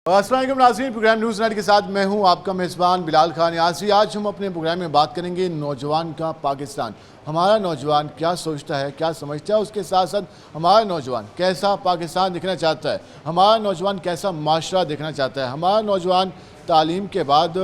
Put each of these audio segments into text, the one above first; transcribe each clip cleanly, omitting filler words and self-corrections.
السلام علیکم ناظرین، پروگرام نیوز نائٹ کے ساتھ میں ہوں آپ کا میزبان بلال خان یاسری۔ آج ہم اپنے پروگرام میں بات کریں گے نوجوان کا پاکستان۔ ہمارا نوجوان کیا سوچتا ہے، کیا سمجھتا ہے، اس کے ساتھ ساتھ ہمارا نوجوان کیسا پاکستان دیکھنا چاہتا ہے، ہمارا نوجوان کیسا معاشرہ دیکھنا چاہتا ہے، ہمارا نوجوان تعلیم کے بعد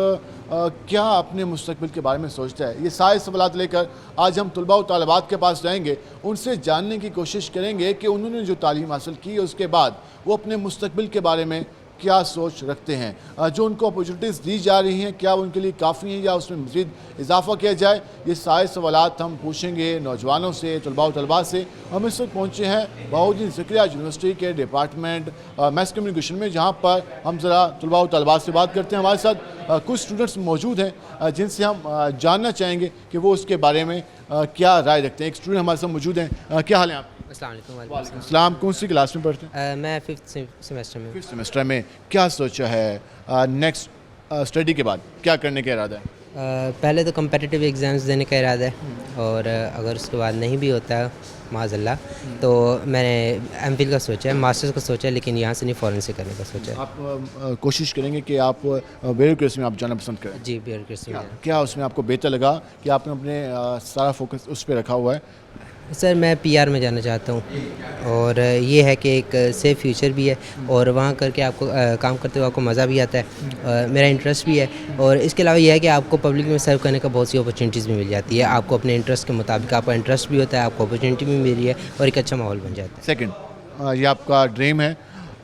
کیا اپنے مستقبل کے بارے میں سوچتا ہے۔ یہ سارے سوالات لے کر آج ہم طلباء و طالبات کے پاس جائیں گے، ان سے جاننے کی کوشش کریں گے کہ انہوں نے جو تعلیم حاصل کی ہے اس کے بعد وہ اپنے مستقبل کے بارے میں کیا سوچ رکھتے ہیں، جو ان کو اپورچونٹیز دی جا رہی ہیں کیا وہ ان کے لیے کافی ہیں یا اس میں مزید اضافہ کیا جائے۔ یہ سارے سوالات ہم پوچھیں گے نوجوانوں سے، طلباء و طلباء سے۔ ہم اس وقت پہنچے ہیں بہاؤالدین زکریا یونیورسٹی کے ڈپارٹمنٹ میس کمیونیکیشن میں، جہاں پر ہم ذرا طلباء و طلباء سے بات کرتے ہیں۔ ہمارے ساتھ کچھ اسٹوڈنٹس موجود ہیں جن سے ہم جاننا چاہیں گے کہ وہ اس کے بارے میں کیا رائے رکھتے ہیں۔ ایک اسٹوڈنٹ ہمارے ساتھ موجود ہیں، کیا حال ہے آپ؟ السلام علیکم۔ وعلیکم السلام۔ کون سی کلاس میں پڑھتے ہیں؟ میں 5th سیمسٹر میں ہوں۔ 5th سیمسٹر میں۔ کیا سوچا ہے نیکسٹ اسٹڈی کے بعد کیا کرنے کا ارادہ ہے؟ پہلے تو کمپیٹیٹیو ایگزامز دینے کا ارادہ ہے، اور اگر اس کے بعد نہیں بھی ہوتا معاذ اللہ تو میں نے ایم فل کا سوچا ہے، ماسٹرز کا سوچا ہے، لیکن یہاں سے نہیں فورن سے کرنے کا سوچا ہے۔ آپ کوشش کریں گے کہ آپ بیوروکریسی میں آپ جانا پسند کریں؟ جی بیوروکریسی میں۔ کیا اس میں آپ کو بہتر لگا کہ آپ نے اپنے سارا فوکس اس پہ رکھا ہوا ہے؟ سر میں پی آر میں جانا چاہتا ہوں، اور یہ ہے کہ ایک سیف فیوچر بھی ہے، اور وہاں کر کے آپ کو کام کرتے ہوئے آپ کو مزہ بھی آتا ہے، میرا انٹرسٹ بھی ہے، اور اس کے علاوہ یہ ہے کہ آپ کو پبلک میں سرو کرنے کا بہت سی اپرچونیٹیز بھی مل جاتی ہے۔ آپ کو اپنے انٹرسٹ کے مطابق آپ کا انٹرسٹ بھی ہوتا ہے، آپ کو اپرچونیٹی بھی مل رہی ہے، اور ایک اچھا ماحول بن جاتا ہے۔ سیکنڈ، یہ آپ کا ڈریم ہے،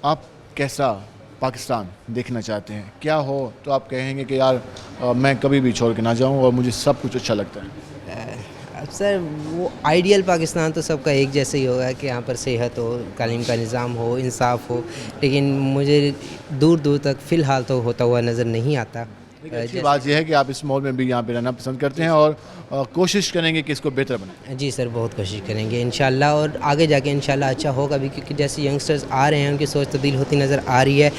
آپ کیسا پاکستان دیکھنا چاہتے ہیں؟ کیا ہو تو آپ کہیں گے کہ یار میں کبھی بھی چھوڑ کے نہ جاؤں اور مجھے سب کچھ اچھا لگتا ہے؟ سر وہ آئیڈیل پاکستان تو سب کا ایک جیسا ہی ہوگا کہ یہاں پر صحت ہو، تعلیم کا نظام ہو، انصاف ہو، لیکن مجھے دور دور تک فی الحال تو ہوتا ہوا نظر نہیں آتا۔ اچھی بات یہ ہے کہ آپ اس ماحول میں بھی یہاں پہ رہنا پسند کرتے ہیں اور کوشش کریں گے کہ اس کو بہتر بنائیں۔ جی سر، بہت کوشش کریں گے انشاءاللہ، اور آگے جا کے انشاءاللہ اچھا ہوگا بھی، کیونکہ جیسے ینگسٹرز آ رہے ہیں ان کی سوچ تبدیل ہوتی نظر آ رہی ہے،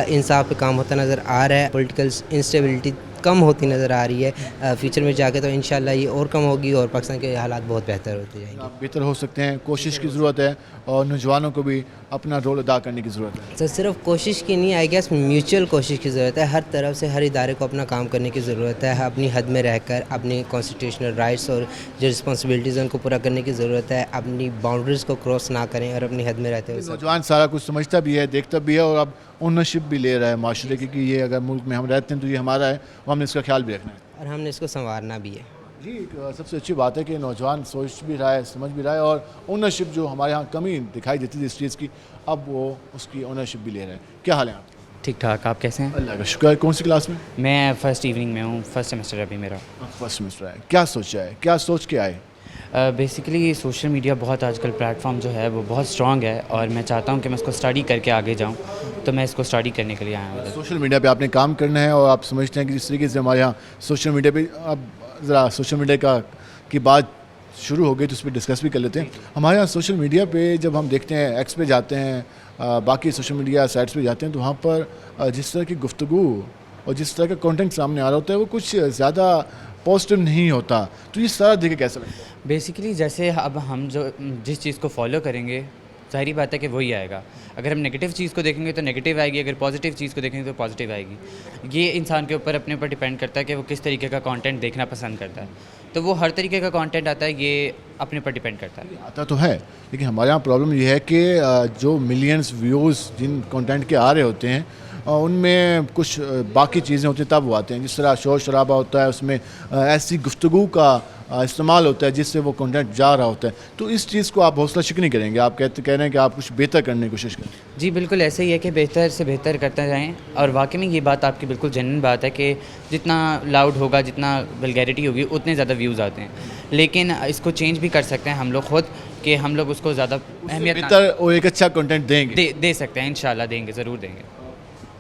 انصاف پہ کام ہوتا نظر آ رہا ہے، پولیٹیکل انسٹیبلٹی کم ہوتی نظر آ رہی ہے۔ فیوچر میں جا کے تو انشاءاللہ یہ اور کم ہوگی اور پاکستان کے حالات بہت بہتر ہوتے جائیں گے۔ آپ بہتر ہو سکتے ہیں، کوشش کی ضرورت ہے، اور نوجوانوں کو بھی اپنا رول ادا کرنے کی ضرورت ہے۔ سر صرف کوشش کی نہیں، آئی گیس میوچل کوشش کی ضرورت ہے، ہر طرف سے ہر ادارے کو اپنا کام کرنے کی ضرورت ہے، اپنی حد میں رہ کر اپنی کانسٹیٹیوشنل رائٹس اور جو رسپانسبلٹیز ہیں ان کو پورا کرنے کی ضرورت ہے، اپنی باؤنڈریز کو کراس نہ کریں اور اپنی حد میں رہتے ہوئے۔ نوجوان سارا کچھ سمجھتا بھی ہے، دیکھتا بھی ہے، اور اب اونرشپ بھی لے رہا ہے معاشرے کی، کہ یہ اگر ملک میں ہم رہتے ہیں تو یہ ہمارا ہے اور ہم نے اس کا خیال بھی رکھنا ہے، اور ہم نے اس کو سنوارنا بھی ہے۔ جی سب سے اچھی بات ہے کہ نوجوان سوچ بھی رہا ہے، سمجھ بھی رہا ہے، اور اونرشپ جو ہمارے ہاں کمی دکھائی دیتی تھی اس چیز کی، اب وہ اس کی اونرشپ بھی لے رہے ہیں۔ کیا حال ہے آپ؟ ٹھیک ٹھاک، آپ کیسے ہیں؟ اللہ کا شکر۔ کون سی کلاس میں؟ میں فرسٹ ایوننگ میں ہوں، فرسٹ سیمسٹر ابھی میرا۔ فرسٹ سیمسٹر ہے۔ کیا سوچا ہے، کیا سوچ کے آئے؟ بیسیکلی سوشل میڈیا بہت آج کل پلیٹ فارم جو ہے وہ بہت اسٹرانگ ہے، اور میں چاہتا ہوں کہ میں اس کو اسٹڈی کر کے آگے جاؤں، تو میں اس کو اسٹڈی کرنے کے لیے آیا ہوں۔ سوشل میڈیا پہ آپ نے کام کرنا ہے، اور آپ سمجھتے ہیں کہ جس طریقے سے ہمارے یہاں سوشل میڈیا پہ اب ذرا سوشل میڈیا کی بات شروع ہو گئی تو اس پہ ڈسکس بھی کر لیتے ہیں۔ ہمارے یہاں سوشل میڈیا پہ جب ہم دیکھتے ہیں، ایکس پہ جاتے ہیں، باقی سوشل میڈیا سائٹس پہ جاتے ہیں، تو وہاں پر جس طرح کی گفتگو اور جس طرح کا کنٹینٹ سامنے آ رہا ہوتا ہے وہ کچھ زیادہ پازیٹیو نہیں ہوتا، تو یہ سارا دیکھ کے کیسا لگتا ہے؟ بیسیکلی جیسے اب ہم جس چیز کو فالو کریں گے، ظاہری بات ہے کہ وہی آئے گا۔ اگر ہم نگیٹو چیز کو دیکھیں گے تو نگیٹو آئے گی، اگر پازیٹیو چیز کو دیکھیں گے تو پازیٹیو آئے گی۔ یہ انسان کے اوپر اپنے اوپر ڈیپینڈ کرتا ہے کہ وہ کس طریقے کا کانٹینٹ دیکھنا پسند کرتا ہے، تو وہ ہر طریقے کا کانٹینٹ آتا ہے، یہ اپنے اوپر ڈیپینڈ کرتا ہے۔ آتا تو ہے، لیکن ہمارے یہاں پرابلم یہ ہے کہ جو ملینز ویوز جن کانٹینٹ کے آ رہے ہوتے ہیں ان میں کچھ باقی چیزیں ہوتی ہیں تب وہ آتے ہیں، جس طرح شور شرابہ ہوتا ہے، اس میں ایسی گفتگو کا استعمال ہوتا ہے جس سے وہ کنٹینٹ جا رہا ہوتا ہے، تو اس چیز کو آپ حوصلہ شکنی کریں گے، آپ کہہ رہے ہیں کہ آپ کچھ بہتر کرنے کی کوشش کریں۔ جی بالکل ایسے ہی ہے کہ بہتر سے بہتر کرتے جائیں، اور واقعی میں یہ بات آپ کی بالکل جینوئن بات ہے کہ جتنا لاؤڈ ہوگا، جتنا ولگیرٹی ہوگی، اتنے زیادہ ویوز آتے ہیں، لیکن اس کو چینج بھی کر سکتے ہیں ہم لوگ خود، کہ ہم لوگ اس کو زیادہ اہمیت بہتر اور ایک اچھا کنٹینٹ دیں گے، دے سکتے ہیں، انشاءاللہ دیں گے، ضرور دیں گے۔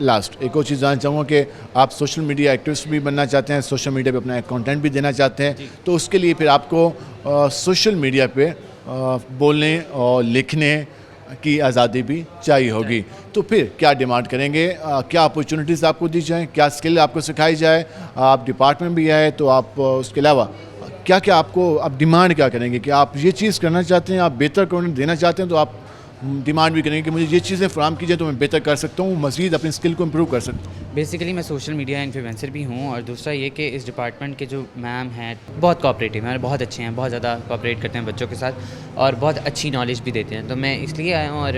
لاسٹ ایک اور چیز جاننا چاہوں گا کہ آپ سوشل میڈیا ایکٹیوسٹ بھی بننا چاہتے ہیں، سوشل میڈیا پہ اپنا کنٹینٹ بھی دینا چاہتے ہیں، تو اس کے لیے پھر آپ کو سوشل میڈیا پہ بولنے اور لکھنے کی آزادی بھی چاہیے ہوگی، تو پھر کیا ڈیمانڈ کریں گے؟ کیا اپورچونیٹیز آپ کو دی جائیں، کیا اسکل آپ کو سکھائی جائے؟ آپ ڈپارٹمنٹ بھی آئے تو آپ اس کے علاوہ کیا آپ کو آپ ڈیمانڈ کیا کریں گے کہ آپ یہ چیز کرنا چاہتے ہیں، آپ بہتر کنٹینٹ دینا چاہتے ہیں، تو آپ ڈیمانڈ بھی کریں گے کہ مجھے یہ چیزیں فراہم کی جائے تو میں بہتر کر سکتا ہوں, مزید اپنی اسکل کو امپروو کر سکتا ہوں. بیسیکلی میں سوشل میڈیا انفلوئنسر بھی ہوں, اور دوسرا یہ کہ اس ڈپارٹمنٹ کے جو میم ہیں بہت کوآپریٹیو ہیں, بہت اچھے ہیں, بہت زیادہ کوآپریٹ کرتے ہیں بچوں کے ساتھ, اور بہت اچھی نالج بھی دیتے ہیں. تو میں اس لیے آیا ہوں, اور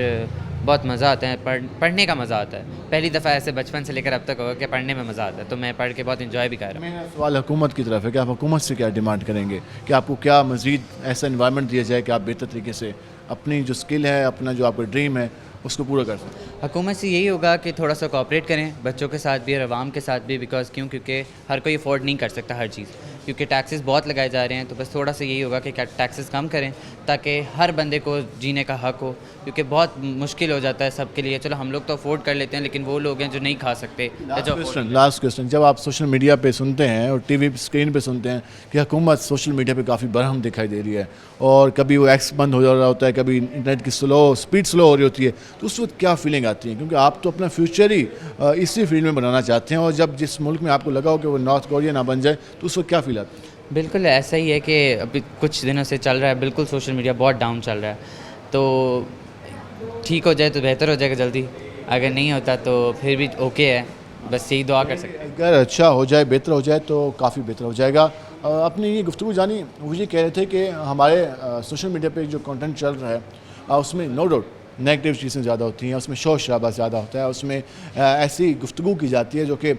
بہت مزہ آتا ہے, پڑھنے کا مزہ آتا ہے. پہلی دفعہ ایسے بچپن سے لے کر اب تک ہوگا کہ پڑھنے میں مزہ آتا ہے, تو میں پڑھ کے بہت انجوائے بھی کر رہا ہوں. میرا سوال حکومت کی طرف ہے کہ آپ حکومت سے کیا ڈیمانڈ کریں گے, کہ آپ کو کیا مزید ایسا انوائرمنٹ دیا جائے کہ آپ بہتر طریقے سے اپنی جو اسکل ہے, اپنا جو آپ کا ڈریم ہے, اس کو پورا کر سکیں. حکومت سے یہی ہوگا کہ تھوڑا سا کوآپریٹ کریں بچوں کے ساتھ بھی اور عوام کے ساتھ بھی, کیونکہ ہر کوئی افورڈ نہیں کر سکتا ہر چیز, کیونکہ ٹیکسز بہت لگائے جا رہے ہیں. تو بس تھوڑا سا یہی ہوگا کہ ٹیکسز کم کریں تاکہ ہر بندے کو جینے کا حق ہو, کیونکہ بہت مشکل ہو جاتا ہے سب کے لیے. چلو ہم لوگ تو افورڈ کر لیتے ہیں, لیکن وہ لوگ ہیں جو نہیں کھا سکتے. لاسٹ کوسچن, جب آپ سوشل میڈیا پہ سنتے ہیں اور ٹی وی اسکرین پہ سنتے ہیں کہ حکومت سوشل میڈیا پہ کافی برہم دکھائی دے رہی ہے, اور کبھی وہ ایکس بند ہو رہا ہوتا ہے, کبھی انٹرنیٹ کی اسپیڈ سلو ہو رہی ہوتی ہے, تو اس وقت کیا فیلنگ آتی ہے؟ کیونکہ آپ تو اپنا فیوچر ہی اسی فیلڈ میں بنانا چاہتے ہیں, اور جب جس ملک میں آپ کو لگا ہو کہ وہ نارتھ کوریا نہ بن جائے, تو اس وقت کیا فیل آتا ہے؟ بالکل ایسا ہی ہے کہ ابھی کچھ دنوں سے چل رہا ہے, بالکل سوشل میڈیا بہت ڈاؤن چل رہا ہے. تو ٹھیک ہو جائے تو بہتر ہو جائے گا جلدی, اگر نہیں ہوتا تو پھر بھی اوکے ہے, بس یہی دعا کر سکتے ہیں. اگر اچھا ہو جائے, بہتر ہو جائے تو کافی بہتر ہو جائے گا. اپنی یہ گفتگو جانی, وہ یہ کہہ رہے تھے کہ ہمارے سوشل میڈیا پہ جو کنٹینٹ چل رہا ہے اس میں نو ڈاؤٹ نیگیٹو چیزیں زیادہ ہوتی ہیں, اس میں شور شرابہ زیادہ ہوتا ہے, اس میں ایسی گفتگو کی جاتی ہے جو کہ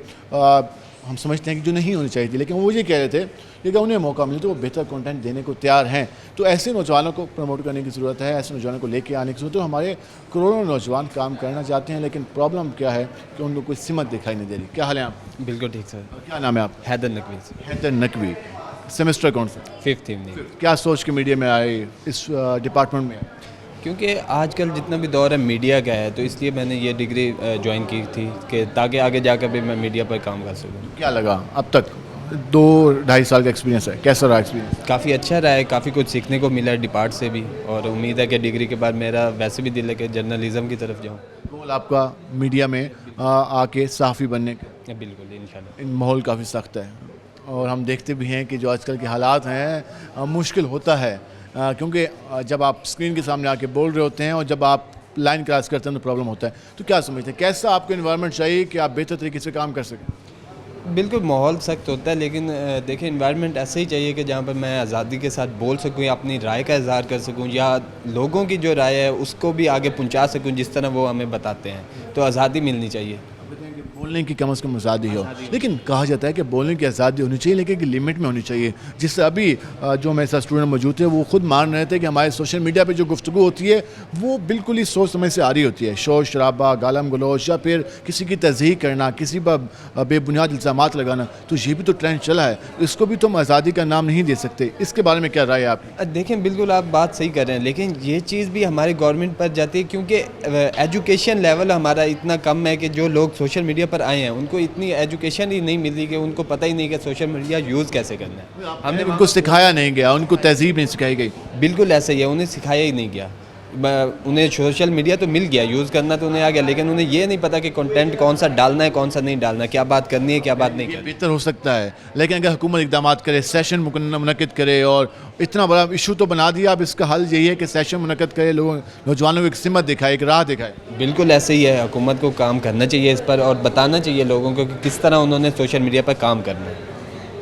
ہم سمجھتے ہیں کہ جو نہیں ہونی چاہیے تھی. لیکن وہ یہ کہہ رہے تھے کہ اگر انہیں موقع ملے تو وہ بہتر کنٹینٹ دینے کو تیار ہیں. تو ایسے نوجوانوں کو پروموٹ کرنے کی ضرورت ہے, ایسے نوجوانوں کو لے کے آنے کی ضرورت ہے. ہمارے کروڑوں نوجوان کام کرنا چاہتے ہیں, لیکن پرابلم کیا ہے کہ ان کو کوئی سمت دکھائی نہیں دے رہی. کیا حال ہے آپ؟ بالکل ٹھیک سر. کیا نام ہے آپ؟ حیدر نقوی. حیدر نقوی. سیمسٹر کون سا؟ 5th evening. کیا سوچ کے میڈیا میں آئے, اس ڈپارٹمنٹ میں؟ کیونکہ آج کل جتنا بھی دور ہے میڈیا کا ہے, تو اس لیے میں نے یہ ڈگری جوائن کی تھی کہ تاکہ آگے جا کر بھی میں میڈیا پر کام کر سکوں. کیا لگا اب تک 2-2.5 سال کا ایکسپیرینس ہے, کیسا رہا ایکسپیرینس؟ کافی اچھا رہا ہے, کافی کچھ سیکھنے کو ملا ہے ڈپارٹ سے بھی, اور امید ہے کہ ڈگری کے بعد میرا ویسے بھی دل ہے کہ جرنلزم کی طرف جاؤں. گول آپ کا میڈیا میں آ کے صحافی بننے کا؟ بالکل انشاءاللہ. ماحول کافی سخت ہے, اور ہم دیکھتے بھی ہیں کہ جو آج کل کے حالات ہیں مشکل ہوتا ہے, کیونکہ جب آپ اسکرین کے سامنے آ کے بول رہے ہوتے ہیں اور جب آپ لائن کراس کرتے ہیں تو پرابلم ہوتا ہے. تو کیا سمجھتے ہیں کیسا آپ کو انوائرمنٹ چاہیے کہ آپ بہتر طریقے سے کام کر سکیں؟ بالکل ماحول سخت ہوتا ہے, لیکن دیکھیں انوائرمنٹ ایسا ہی چاہیے کہ جہاں پر میں آزادی کے ساتھ بول سکوں, یا اپنی رائے کا اظہار کر سکوں, یا لوگوں کی جو رائے ہے اس کو بھی آگے پہنچا سکوں جس طرح وہ ہمیں بتاتے ہیں. تو آزادی ملنی چاہیے. بولنے کی کم از کم آزادی ہو, لیکن کہا جاتا ہے کہ بولنے کی آزادی ہونی چاہیے, لیکن ایک لمٹ میں ہونی چاہیے. جس سے ابھی جو میرے ساتھ اسٹوڈنٹ موجود تھے وہ خود مان رہے تھے کہ ہمارے سوشل میڈیا پہ جو گفتگو ہوتی ہے وہ بالکل ہی سوچ سمجھ سے آ رہی ہوتی ہے. شور شرابہ, گالم گلوچ, یا پھر کسی کی تضحیق کرنا, کسی پر بے بنیاد الزامات لگانا, تو یہ بھی تو ٹرینڈ چلا ہے. اس کو بھی تم آزادی کا نام نہیں دے سکتے. اس کے بارے میں کیا رائے ہے آپ کی؟ دیکھیں بالکل آپ بات صحیح کر رہے ہیں, لیکن یہ چیز بھی ہماری گورنمنٹ پر جاتی ہے, کیونکہ ایجوکیشن لیول ہمارا اتنا کم ہے کہ جو لوگ سوشل میڈیا پر آئے ہیں ان کو اتنی ایجوکیشن ہی نہیں ملی کہ ان کو پتہ ہی نہیں کہ سوشل میڈیا یوز کیسے کرنا ہے. ہم نے ان کو سکھایا نہیں گیا, ان کو تہذیب نہیں سکھائی گئی. بالکل ایسا ہی ہے, انہیں سکھایا ہی نہیں گیا. انہیں سوشل میڈیا تو مل گیا, یوز کرنا تو انہیں آ گیا, لیکن انہیں یہ نہیں پتا کہ کنٹینٹ کون سا ڈالنا ہے کون سا نہیں ڈالنا, کیا بات کرنی ہے کیا بات نہیں کرنی. بہتر ہو سکتا ہے, لیکن اگر حکومت اقدامات کرے, سیشن منعقد کرے, اور اتنا بڑا ایشو تو بنا دیا, اب اس کا حل یہی ہے کہ سیشن منعقد کرے, لوگوں نوجوانوں کو ایک سمت دکھائے, ایک راہ دکھائے. بالکل ایسے ہی ہے, حکومت کو کام کرنا چاہیے اس پر, اور بتانا چاہیے لوگوں کو کہ کس طرح انہوں نے سوشل میڈیا پر کام کرنا ہے.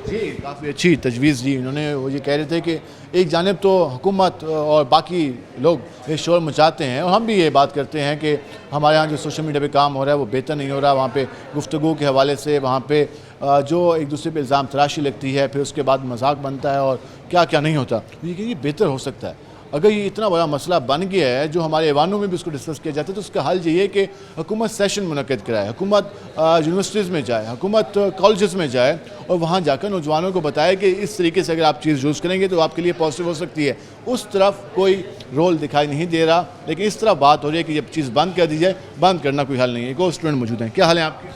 جی کافی اچھی تجویز دی انہوں نے. وہ یہ کہہ رہے تھے کہ ایک جانب تو حکومت اور باقی لوگ یہ شور مچاتے ہیں, اور ہم بھی یہ بات کرتے ہیں کہ ہمارے ہاں جو سوشل میڈیا پہ کام ہو رہا ہے وہ بہتر نہیں ہو رہا. وہاں پہ گفتگو کے حوالے سے وہاں پہ جو ایک دوسرے پہ الزام تراشی لگتی ہے, پھر اس کے بعد مذاق بنتا ہے, اور کیا کیا نہیں ہوتا. یہ بہتر ہو سکتا ہے. اگر یہ اتنا بڑا مسئلہ بن گیا ہے جو ہمارے ایوانوں میں بھی اس کو ڈسکس کیا جاتا ہے, تو اس کا حل یہ ہے کہ حکومت سیشن منعقد کرائے, حکومت یونیورسٹیز میں جائے, حکومت کالجز میں جائے, اور وہاں جا کر نوجوانوں کو بتائے کہ اس طریقے سے اگر آپ چیز یوز کریں گے تو آپ کے لیے پازیٹیو ہو سکتی ہے. اس طرف کوئی رول دکھائی نہیں دے رہا, لیکن اس طرح بات ہو رہی ہے کہ جب چیز بند کر دی جائے, بند کرنا کوئی حل نہیں ہے. ایک اور اسٹوڈنٹ موجود ہیں, کیا حال ہے آپ کے؟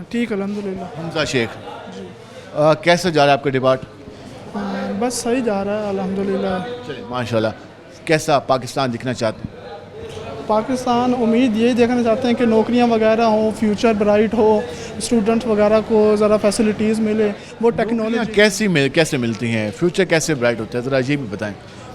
ٹھیک الحمدللہ. حمزہ شیخ, کیسا جا رہا ہے آپ کا ڈپارٹ؟ بس صحیح جا رہا ہے الحمدللہ. چلے ماشاء اللہ. کیسا پاکستان دکھنا چاہتے ہیں؟ پاکستان امید یہی دیکھنا چاہتے ہیں کہ نوکریاں وغیرہ ہوں, فیوچر برائٹ ہو, اسٹوڈنٹس وغیرہ کو ذرا فیسلٹیز ملے, وہ ٹیکنالوجی کیسے ملتی ہیں, فیوچر کیسے برائٹ ہوتا ہے, ذرا یہ بھی بتائیں.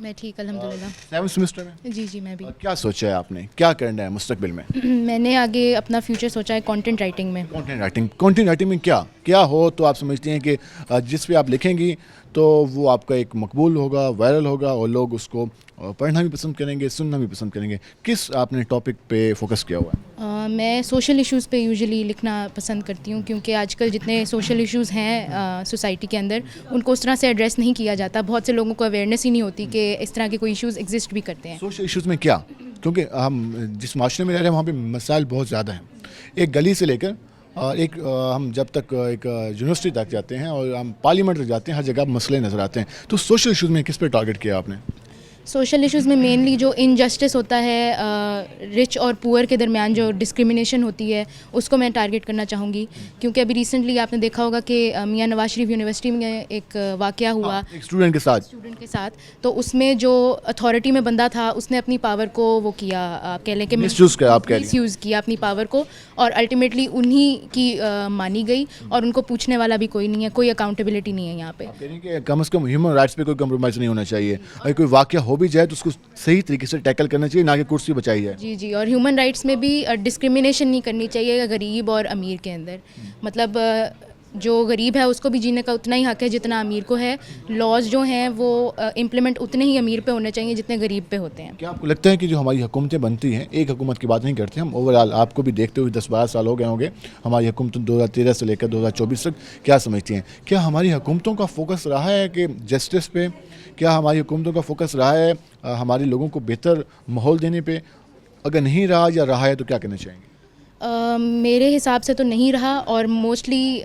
میں ٹھیک الحمدللہ. 7th سیمسٹر میں جی جی میں بھی. کیا سوچا ہے آپ نے, کیا کرنا ہے مستقبل میں؟ میں نے آگے اپنا فیوچر سوچا ہے کانٹینٹ رائٹنگ میں. کانٹینٹ رائٹنگ میں کیا ہو تو آپ سمجھتے ہیں کہ جس پہ آپ لکھیں گی تو وہ آپ کا ایک مقبول ہوگا, وائرل ہوگا, اور لوگ اس کو پڑھنا بھی پسند کریں گے, سننا بھی پسند کریں گے. کس آپ نے ٹاپک پہ فوکس کیا ہوا ہے؟ میں سوشل ایشوز پہ یوزلی لکھنا پسند کرتی ہوں, کیونکہ آج کل جتنے سوشل ایشوز ہیں سوسائٹی کے اندر ان کو اس طرح سے ایڈریس نہیں کیا جاتا. بہت سے لوگوں کو اویئرنیس ہی نہیں ہوتی کہ اس طرح کے کوئی ایشوز ایگزسٹ بھی کرتے ہیں. سوشل ایشوز میں کیا, کیونکہ ہم جس معاشرے میں رہ رہے ہیں وہاں پہ مسائل بہت زیادہ ہیں. ایک گلی سے لے کر ہم جب تک ایک یونیورسٹی تک جاتے ہیں اور ہم پارلیمنٹ تک جاتے ہیں, ہر جگہ مسئلے نظر آتے ہیں. تو سوشل ایشوز میں کس پہ ٹارگٹ کیا آپ نے؟ سوشل ایشوز میں مینلی جو انجسٹس ہوتا ہے, رچ اور پور کے درمیان جو ڈسکریمنیشن ہوتی ہے اس کو میں ٹارگٹ کرنا چاہوں گی. کیونکہ ابھی ریسنٹلی آپ نے دیکھا ہوگا کہ میاں نواز شریف یونیورسٹی میں ایک واقعہ ہوا ایک اسٹوڈنٹ کے ساتھ, تو اس میں جو اتھارٹی میں بندہ تھا اس نے اپنی پاور کو وہ کیا, آپ کہہ لیں کہ مس یوز کیا اپنی پاور کو, اور الٹیمیٹلی انہی کی مانی گئی, اور ان کو پوچھنے والا بھی کوئی نہیں ہے, کوئی اکاؤنٹیبلٹی نہیں ہے یہاں پہ. کہ کم از کم ہیومن رائٹس پہ کوئی کمپرومائز نہیں ہونا چاہیے. اگر کوئی واقعہ ہو بھی جائے تو اس کو صحیح طریقے سے ٹیکل کرنا چاہیے, نہ کہ کرسی بچائی جائے. جی جی, اور ہیومن رائٹس میں بھی ڈسکریمنیشن نہیں کرنی چاہیے غریب اور امیر کے اندر. مطلب جو غریب ہے اس کو بھی جینے کا اتنا ہی حق ہے جتنا امیر کو ہے. لاز جو ہیں وہ امپلیمنٹ اتنے ہی امیر پہ ہونے چاہیے جتنے غریب پہ ہوتے ہیں. کیا آپ کو لگتا ہے کہ جو ہماری حکومتیں بنتی ہیں, ایک حکومت کی بات نہیں کرتے ہم, اوور آل آپ کو بھی دیکھتے ہوئے 10-12 سال ہو گئے ہوں گے ہماری حکومت 2013 سے لے کر 2024 تک, کیا سمجھتی ہیں کیا ہماری حکومتوں کا فوکس رہا ہے کہ جسٹس پہ, کیا ہماری حکومتوں کا فوکس رہا ہے ہمارے لوگوں کو بہتر ماحول دینے پہ؟ اگر نہیں رہا یا رہا ہے تو کیا کرنا چاہیں گے؟ میرے حساب سے تو نہیں رہا, اور موسٹلی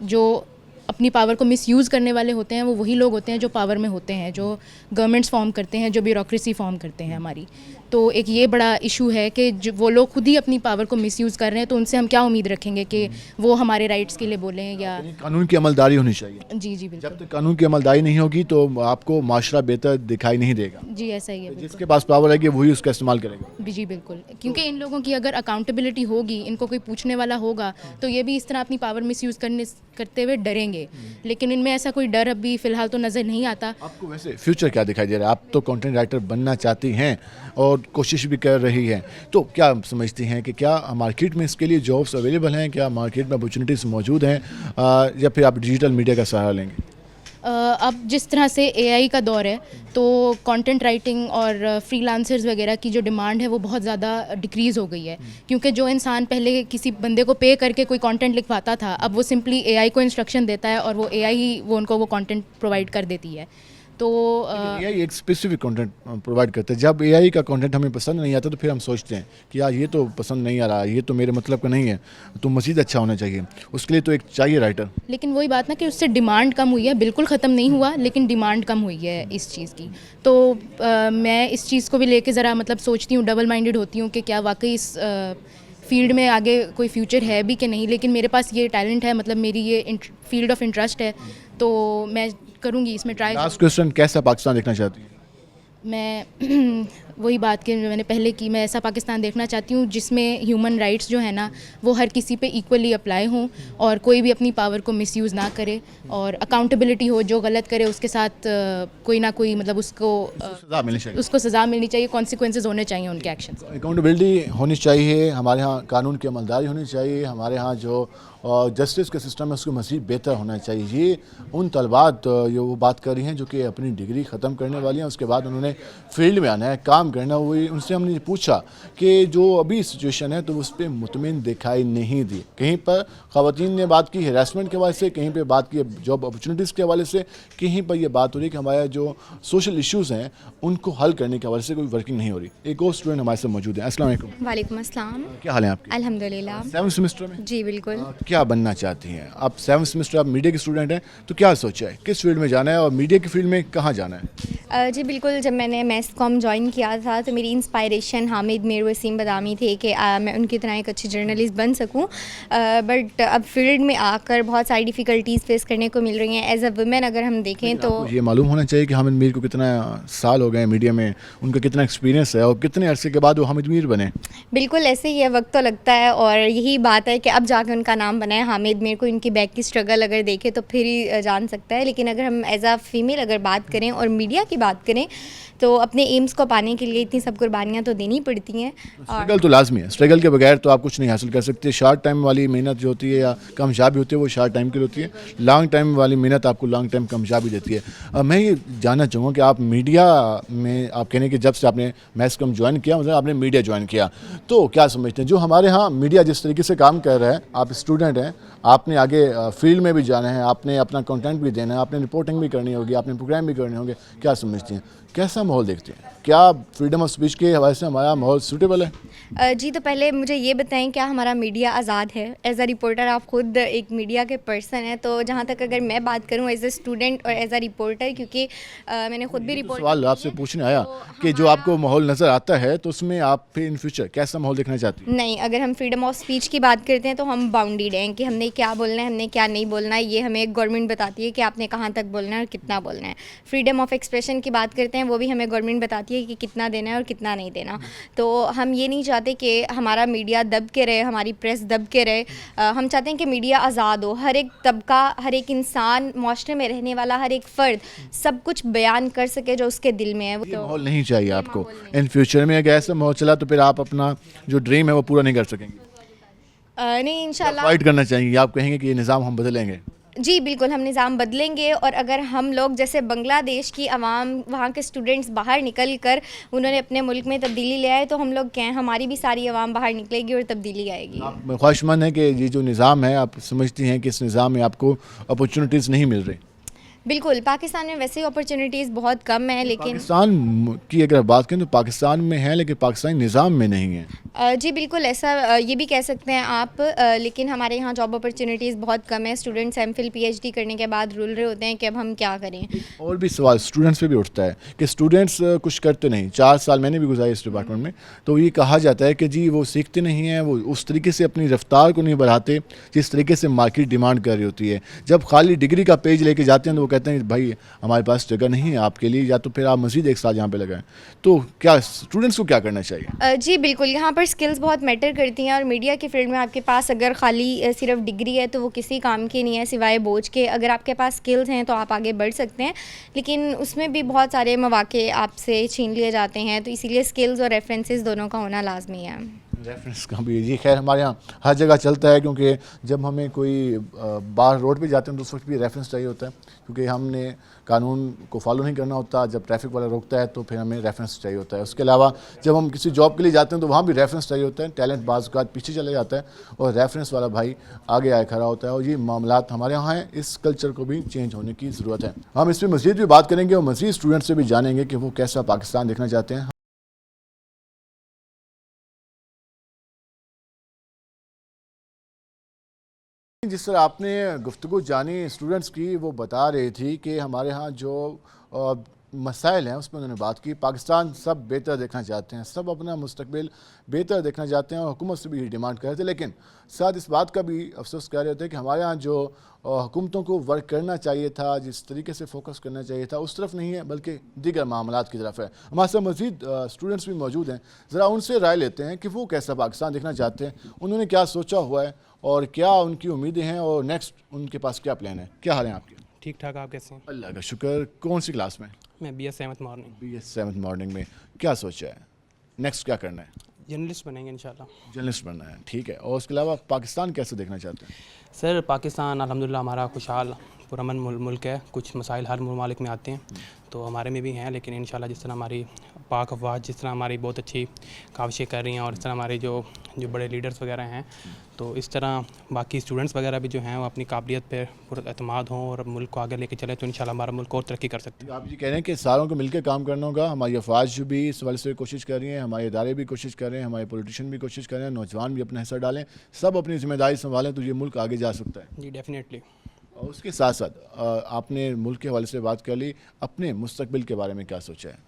جو اپنی پاور کو مس یوز کرنے والے ہوتے ہیں وہ وہی لوگ ہوتے ہیں جو پاور میں ہوتے ہیں, جو گورنمنٹس فارم کرتے ہیں, جو بیوروکریسی فارم کرتے ہیں ہماری. تو ایک یہ بڑا ایشو ہے کہ وہ لوگ خود ہی اپنی پاور کو مس یوز کر رہے ہیں, تو ان سے ہم کیا امید رکھیں گے کہ وہ ہمارے رائٹس کے لیے بولیں یا قانون کی عملداری ہونی چاہیے. جی جی بالکل. جب تک قانون کی عملداری نہیں ہوگی تو آپ کو معاشرہ بہتر دکھائی نہیں دے گا. جی ایسا ہی ہے, جس کے پاس پاور ہے کہ وہی اس کا استعمال کرے گا. جی بالکل, کیونکہ ان لوگوں کی اگر اکاؤنٹیبلٹی ہوگی, ان کو کوئی پوچھنے والا ہوگا, تو یہ بھی اس طرح اپنی پاور مس یوز کرتے ہوئے ڈریں گے. لیکن ان میں ایسا کوئی ڈر ابھی فی الحال تو نظر نہیں آتا. آپ کو ویسے فیوچر کیا دکھائی دے رہا ہے؟ آپ تو کنٹینٹ رائٹر بننا چاہتی ہیں اور کوشش بھی کر رہی ہیں, تو کیا سمجھتی ہیں کہ کیا مارکیٹ میں اس کے لیے جابس اویلیبل ہیں, کیا مارکیٹ میں اپرچونیٹیز موجود ہیں, یا پھر آپ ڈیجیٹل میڈیا کا سہارا لیں گے؟ اب جس طرح سے اے آئی کا دور ہے تو کانٹینٹ رائٹنگ اور فری لانسرز وغیرہ کی جو ڈیمانڈ ہے وہ بہت زیادہ ڈکریز ہو گئی ہے. کیونکہ جو انسان پہلے کسی بندے کو پے کر کے کوئی کانٹینٹ لکھواتا تھا, اب وہ سمپلی اے آئی کو انسٹرکشن دیتا ہے اور وہ اے آئی ہی ان کو وہ کانٹینٹ پرووائڈ کر دیتی ہے. تو اے آئی ایک اسپیسیفک کانٹینٹ پرووائڈ کرتا ہے. جب اے آئی کا کانٹینٹ ہمیں پسند نہیں آتا تو پھر ہم سوچتے ہیں کہ یار یہ تو پسند نہیں آ رہا, یہ تو میرے مطلب کا نہیں ہے, تو مزید اچھا ہونا چاہیے. اس کے لیے تو ایک چاہیے رائٹر. لیکن وہی بات نا کہ اس سے ڈیمانڈ کم ہوئی ہے, بالکل ختم نہیں ہوا لیکن ڈیمانڈ کم ہوئی ہے اس چیز کی. تو میں اس چیز کو بھی لے کے ذرا مطلب سوچتی ہوں, ڈبل مائنڈیڈ ہوتی ہوں کہ کیا واقعی اس فیلڈ میں آگے کوئی فیوچر ہے بھی کہ نہیں. لیکن میرے پاس یہ ٹیلنٹ ہے, مطلب میری یہ فیلڈ آف انٹرسٹ ہے, تو میں کروں گی اس میں ٹرائی. لاسٹ کوسچن, کیسا پاکستان دیکھنا چاہتی ہیں؟ میں وہی بات کہ میں نے پہلے کی, میں ایسا پاکستان دیکھنا چاہتی ہوں جس میں ہیومن رائٹس جو ہے نا وہ ہر کسی پہ ایکولی اپلائی ہوں, اور کوئی بھی اپنی پاور کو مس یوز نہ کرے, اور اکاؤنٹیبلٹی ہو, جو غلط کرے اس کے ساتھ کوئی نہ کوئی مطلب اس کو سزا ملنی چاہیے, کانسیکوینسز ہونے چاہیے ان کے ایکشنز. اکاؤنٹیبلٹی ہونی چاہیے, ہمارے ہاں قانون کی عملداری ہونی چاہیے, ہمارے ہاں جو جسٹس کا سسٹم ہے اس کو مزید بہتر ہونا چاہیے. یہ ان طلبات یہ وہ بات کر رہی ہیں جو کہ اپنی ڈگری ختم کرنے والی ہیں, اس کے بعد انہوں نے فیلڈ میں آنا ہے, کام کرنا. وہی ان سے ہم نے پوچھا کہ جو ابھی سچویشن ہے تو اس پہ مطمئن دکھائی نہیں دی. کہیں پر خواتین نے بات کی ہیراسمنٹ کے حوالے سے, کہیں پہ بات کی جاب اپرچونیٹیز کے حوالے سے, کہیں پر یہ بات ہو رہی ہے کہ ہمارے جو سوشل ایشوز ہیں ان کو حل کرنے کے حوالے سے کوئی ورکنگ نہیں ہو رہی. ایک اور اسٹوڈنٹ ہمارے ساتھ موجود ہیں. السلام علیکم. وعلیکم السلام. کیا حال ہے آپ کے؟ الحمدللہ. 7th سیمسٹر میں؟ جی بالکل. کیا بننا چاہتی ہیں آپ؟ 7th سیمسٹر آپ میڈیا کے اسٹوڈنٹ ہیں, تو کیا سوچا ہے کس فیلڈ میں جانا ہے اور میڈیا کی فیلڈ میں کہاں جانا ہے؟ جی بالکل, جب میں نے میس کام جوائن کیا تھا تو میری انسپائریشن حامد میر وسیم بدامی تھے کہ میں ان کی طرح ایک اچھی جرنلسٹ بن سکوں. بٹ اب فیلڈ میں آ کر بہت ساری ڈیفیکلٹیز فیس کرنے کو مل رہی ہیں. ایز اے وومین اگر ہم دیکھیں تو یہ معلوم ہونا چاہیے کہ حامد میر کو کتنا سال ہو گئے میڈیا میں, ان کا کتنا ایکسپیرینس ہے اور کتنے عرصے کے بعد وہ حامد میر بنے. بالکل ایسے ہی ہے, وقت تو لگتا ہے, اور یہی بات ہے کہ اب جا کے ان کا نام بنا ہے حامد میر کو. ان کی بیک کی اسٹرگل اگر دیکھیں تو پھر ہی جان سکتا ہے. لیکن اگر ہم ایز اے فیمیل اگر بات کریں اور میڈیا کی بات کریں تو اپنے ایمز کو پانے کے لیے اتنی سب قربانیاں تو دینی پڑتی ہیں. اسٹرگل تو لازمی ہے, اسٹرگل کے بغیر تو آپ کچھ نہیں حاصل کر سکتے. شارٹ ٹائم والی محنت جو ہوتی ہے یا کامیابی ہوتی ہے وہ شارٹ ٹائم کی ہوتی ہے, لانگ ٹائم والی محنت آپ کو لانگ ٹائم کامیابی دیتی ہے. میں یہ جاننا چاہوں گا کہ آپ میڈیا میں, آپ کہنے کہ جب سے آپ نے میس کم جوائن کیا, مطلب آپ نے میڈیا جوائن کیا, تو کیا سمجھتے ہیں جو ہمارے ہاں میڈیا جس طریقے سے کام کر رہا ہے, آپ اسٹوڈنٹ ہیں, آپ نے آگے فیلڈ میں بھی جانا ہے, آپ نے اپنا کنٹینٹ بھی دینا ہے, آپ نے رپورٹنگ بھی کرنی ہوگی, آپ نے پروگرام بھی کرنے ہوں گے, کیا سمجھتے ہیں کیسا ماحول دیکھتے ہیں؟ کیا فریڈم آف اسپیچ کے حوالے سے ہمارا ماحول سوٹیبل ہے؟ جی تو پہلے مجھے یہ بتائیں کیا ہمارا میڈیا آزاد ہے؟ ایز اے رپورٹر آپ خود ایک میڈیا کے پرسن ہیں, تو جہاں تک اگر میں بات کروں ایز اے اسٹوڈنٹ اور ایز اے رپورٹر, کیونکہ میں نے خود بھی رپورٹ سوال آپ سے پوچھنے آیا کہ جو آپ کو ماحول نظر آتا ہے تو اس میں آپ پھر ان فیوچر کیسا ماحول دیکھنا چاہتی ہیں؟ نہیں, اگر ہم فریڈم آف اسپیچ کی بات کرتے ہیں تو ہم باؤنڈیڈ ہیں کہ ہم نے کیا بولنا ہے, ہم نے کیا نہیں بولنا ہے. یہ ہمیں گورنمنٹ بتاتی ہے کہ آپ نے کہاں تک بولنا ہے اور کتنا بولنا ہے. فریڈم آف ایکسپریشن کی بات کرتے ہیں, وہ بھی ہمیں گورنمنٹ بتاتی ہے کہ کتنا دینا ہے اور کتنا نہیں دینا. تو ہم یہ نہیں چاہتے کہ ہمارا میڈیا دب کے رہے, ہماری پریس دب کے رہے. ہم چاہتے ہیں کہ میڈیا آزاد ہو, ہر ایک طبقہ, ہر ایک انسان, معاشرے میں رہنے والا ہر ایک فرد سب کچھ بیان کر سکے جو اس کے دل میں ہے. یہ ماحول نہیں چاہیے آپ کو ان فیوچر میں, اگر ایسا ماحول چلا تو پھر آپ اپنا جو ڈریم ہے وہ پورا نہیں کر سکیں گے. نہیں انشاءاللہ فائٹ کرنا چاہیے, آپ کہیں گے کہ یہ نظام ہم بدلیں گے. جی بالکل, ہم نظام بدلیں گے. اور اگر ہم لوگ جیسے بنگلہ دیش کی عوام, وہاں کے اسٹوڈنٹس باہر نکل کر انہوں نے اپنے ملک میں تبدیلی لے آئے, تو ہم لوگ کیا ہیں, ہماری بھی ساری عوام باہر نکلے گی اور تبدیلی آئے گی. آپ خواہش مند ہیں کہ یہ جو نظام ہے, آپ سمجھتی ہیں کہ اس نظام میں آپ کو اپرچونیٹیز نہیں مل رہی؟ بالکل, پاکستان میں ویسے ہی اپرچونیٹیز بہت کم ہیں, لیکن پاکستان کی اگر بات کریں تو پاکستان میں ہے لیکن پاکستانی نظام میں نہیں ہے. جی بالکل, ایسا یہ بھی کہہ سکتے ہیں آپ. لیکن ہمارے یہاں جاب اپرچونیٹیز بہت کم ہیں. Students M Phil P H D کرنے کے بعد رول رہے ہوتے ہیں کہ اب ہم کیا کریں. اور بھی سوال اسٹوڈنٹس پہ بھی اٹھتا ہے کہ اسٹوڈنٹس کچھ کرتے نہیں. 4 سال میں نے بھی گزارے اس ڈپارٹمنٹ میں, تو یہ کہا جاتا ہے کہ جی وہ سیکھتے نہیں ہیں, وہ اس طریقے سے اپنی رفتار کو نہیں بڑھاتے جس طریقے سے مارکیٹ ڈیمانڈ کر رہی ہوتی ہے. جب خالی ڈگری کا پیج لے کے جاتے ہیں تو وہ کہتے ہیں بھائی ہمارے پاس جگہ نہیں ہے آپ کے لیے, یا تو پھر آپ مزید 1 سال یہاں پہ لگائیں. تو کیا اسٹوڈنٹس کو کیا کرنا چاہیے؟ جی بالکل, یہاں پر اسکلز بہت میٹر کرتی ہیں, اور میڈیا کے فیلڈ میں آپ کے پاس اگر خالی صرف ڈگری ہے تو وہ کسی کام کی نہیں ہے سوائے بوجھ کے. اگر آپ کے پاس اسکلز ہیں تو آپ آگے بڑھ سکتے ہیں, لیکن اس میں بھی بہت سارے مواقع آپ سے چھین لیے جاتے ہیں. تو اسی لیے اسکلز اور ریفرنسز دونوں کا ہونا لازمی ہے. ریفرنس کا بھی جی خیر ہمارے یہاں ہر جگہ چلتا ہے, کیونکہ جب ہمیں کوئی باہر روڈ پہ جاتے ہیں تو اس وقت بھی ریفرنس چاہیے ہوتا ہے, کیونکہ ہم نے قانون کو فالو نہیں کرنا ہوتا. جب ٹریفک والا روکتا ہے تو پھر ہمیں ریفرنس چاہیے ہوتا ہے. اس کے علاوہ جب ہم کسی جاب کے لیے جاتے ہیں تو وہاں بھی ریفرنس چاہیے ہوتا ہے. ٹیلنٹ بعض اوقات پیچھے چلے جاتا ہے اور ریفرنس والا بھائی آگے آئے کھڑا ہوتا ہے, اور یہ معاملات ہمارے یہاں ہیں. اس کلچر کو بھی چینج ہونے کی ضرورت ہے. ہم اس پہ مزید بھی بات کریں گے اور مزید اسٹوڈنٹ سے بھی جانیں گے کہ وہ کیسا پاکستان دیکھنا چاہتے ہیں. جس طرح آپ نے گفتگو جانی اسٹوڈنٹس کی, وہ بتا رہی تھی کہ ہمارے ہاں جو مسائل ہیں اس میں انہوں نے بات کی. پاکستان سب بہتر دیکھنا چاہتے ہیں, سب اپنا مستقبل بہتر دیکھنا چاہتے ہیں, اور حکومت سے بھی یہ ڈیمانڈ کر رہے تھے. لیکن ساتھ اس بات کا بھی افسوس کر رہے تھے کہ ہمارے ہاں جو حکومتوں کو ورک کرنا چاہیے تھا, جس طریقے سے فوکس کرنا چاہیے تھا, اس طرف نہیں ہے بلکہ دیگر معاملات کی طرف ہے. ہمارے ساتھ مزید اسٹوڈنٹس بھی موجود ہیں, ذرا ان سے رائے لیتے ہیں کہ وہ کیسا پاکستان دیکھنا چاہتے ہیں, انہوں نے کیا سوچا ہوا ہے اور کیا ان کی امیدیں ہیں, اور نیکسٹ ان کے پاس کیا پلان ہے. کیا حال ہیں آپ کے؟ ٹھیک ٹھاک, آپ کیسے ہیں؟ اللہ کا شکر. کون سی کلاس میں؟ میں B S 7th morning. B S 7th morning میں. کیا سوچا ہے نیکسٹ کیا کرنا ہے؟ جرنلسٹ بنیں گے انشاءاللہ. جرنلسٹ بننا ہے, ٹھیک ہے. اور اس کے علاوہ پاکستان کیسے دیکھنا چاہتے ہیں؟ سر پاکستان الحمدللہ ہمارا خوشحال پرامن ملک ہے. کچھ مسائل ہر ممالک میں آتے ہیں تو ہمارے میں بھی ہیں, لیکن انشاءاللہ جس طرح ہماری پاک افواج جس طرح ہماری بہت اچھی کاوشیں کر رہی ہیں, اور اس طرح ہمارے جو بڑے لیڈرز وغیرہ ہیں, تو اس طرح باقی اسٹوڈنٹس وغیرہ بھی جو ہیں وہ اپنی قابلیت پہ پر اعتماد ہوں اور ملک کو آگے لے کے چلیں, تو انشاءاللہ ہمارا ملک اور ترقی کر سکتے ہیں. آپ یہ کہہ رہے ہیں کہ ساروں کو مل کے کام کرنا ہوگا. ہماری افواج بھی اس والے سے کوشش کر رہی ہیں, ہمارے ادارے بھی کوشش کر رہے ہیں, ہمارے پولیٹیشین بھی کوشش کر رہے ہیں, نوجوان بھی اپنا حصہ ڈالیں, سب اپنی ذمہ داری سنبھالیں تو یہ ملک آگے جا سکتا ہے. جی ڈیفینیٹلی. اور اس کے ساتھ ساتھ آپ نے ملک کے حوالے سے بات کر لی, اپنے مستقبل کے بارے میں کیا سوچا ہے؟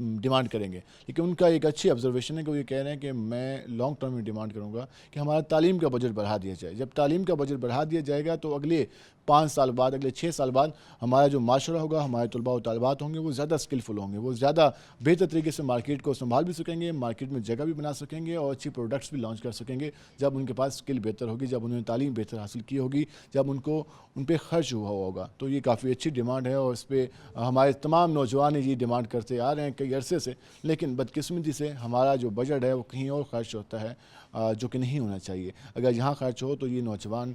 ڈیمانڈ کریں گے. لیکن ان کا ایک اچھی آبزرویشن ہے کہ وہ یہ کہہ رہے ہیں کہ میں لانگ ٹرم میں ڈیمانڈ کروں گا کہ ہمارا تعلیم کا بجٹ بڑھا دیا جائے. جب تعلیم کا بجٹ بڑھا دیا جائے گا تو اگلے 5 سال بعد, اگلے 6 سال بعد ہمارا جو معاشرہ ہوگا, ہمارے طلباء و طالبات ہوں گے, وہ زیادہ اسکلفل ہوں گے, وہ زیادہ بہتر طریقے سے مارکیٹ کو سنبھال بھی سکیں گے, مارکیٹ میں جگہ بھی بنا سکیں گے اور اچھی پروڈکٹس بھی لانچ کر سکیں گے جب ان کے پاس اسکل بہتر ہوگی, جب انہوں نے تعلیم بہتر حاصل کی ہوگی, جب ان پہ خرچ ہوا ہوگا. تو یہ کافی اچھی ڈیمانڈ ہے اور اس پہ ہمارے تمام نوجوان یہ ڈیمانڈ کرتے آ رہے ہیں کئی عرصے سے. لیکن بدقسمتی سے ہمارا جو بجٹ ہے وہ کہیں اور خرچ ہوتا ہے جو کہ نہیں ہونا چاہیے. اگر یہاں خرچ ہو تو یہ نوجوان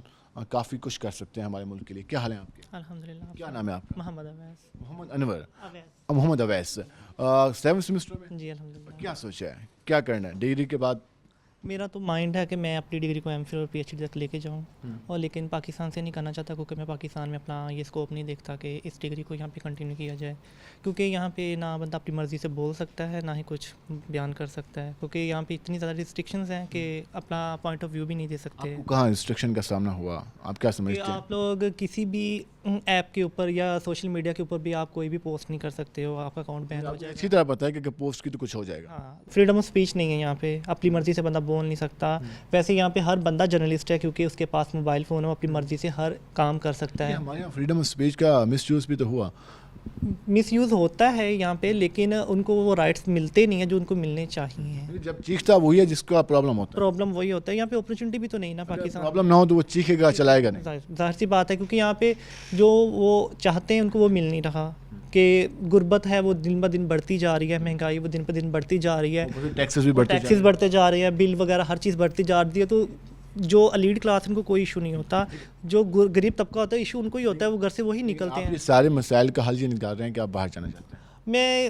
کافی کچھ کر سکتے ہیں ہمارے ملک کے لیے. کیا حال ہے آپ کے؟ الحمدللہ. کیا نام ہے آپ کا؟ محمد اویس. محمد انور. محمد اویس 7 سیمسٹر میں. جی الحمدللہ. کیا سوچا ہے, کیا کرنا ہے ڈگری کے بعد؟ میرا تو مائنڈ ہے کہ میں اپنی ڈگری کو ایم فل اور پی ایچ ڈی تک لے کے جاؤں, اور لیکن پاکستان سے نہیں کرنا چاہتا کیونکہ میں پاکستان میں اپنا یہ اسکوپ نہیں دیکھتا کہ اس ڈگری کو یہاں پہ کنٹینیو کیا جائے, کیونکہ یہاں پہ نہ بندہ اپنی مرضی سے بول سکتا ہے نہ ہی کچھ بیان کر سکتا ہے, کیونکہ یہاں پہ اتنی زیادہ ریسٹرکشنز ہیں کہ اپنا پوائنٹ آف ویو بھی نہیں دے سکتے. آپ کو کہاں ریسٹرکشن کا سامنا ہوا, آپ کیا سمجھتے ہیں؟ آپ لوگ کسی بھی ایپ کے اوپر یا سوشل میڈیا کے اوپر بھی آپ کوئی بھی پوسٹ نہیں کر سکتے ہو, آپ کا اکاؤنٹ بین ہو جائے گا. اچھی طرح پتہ ہے کہ پوسٹ کی تو کچھ ہو جائے گا. ہاں, فریڈم آف اسپیچ نہیں ہے یہاں پہ, اپنی مرضی سے بندہ بول نہیں سکتا. ویسے یہاں پہ ہر بندہ جرنلسٹ ہے کیونکہ اس کے پاس موبائل فون ہے, وہ اپنی مرضی سے ہر کام کر سکتا ہے. ہمارے یہاں فریڈم آف اسپیچ کا مس یوز بھی تو ہوا. مس یوز ہوتا ہے یہاں پہ, لیکن ان کو وہ رائٹس ملتے نہیں ہیں جو ان کو ملنے چاہیے. جب چیختا وہی ہے جس کا پرابلم ہوتا ہے. پرابلم وہی ہوتا ہے, یہاں پہ اپرچونٹی بھی تو نہیں نا پاکستان. پرابلم نہ ہو تو وہ چیخے گا, چلائے گا نہیں. ظاہر سی بات ہے, کیونکہ یہاں پہ جو وہ چاہتے ہیں ان کو وہ مل نہیں رہا, کہ غربت ہے وہ دن بہ دن بڑھتی جا رہی ہے, مہنگائی وہ دن بہ دن بڑھتی جا رہی ہے, ٹیکسز بڑھتے جا رہے ہیں, بل وغیرہ ہر چیز بڑھتی جا رہی ہے. تو جو لیڈ کلاس ان کو کوئی ایشو نہیں ہوتا, جو غریب طبقہ ہوتا ہے ایشو ان کو ہی ہوتا ہے, وہ گھر سے وہی نکلتے ہیں. یہ سارے مسائل کا حل یہ نکال رہے ہیں کہ آپ باہر جانا چاہتے ہیں. میں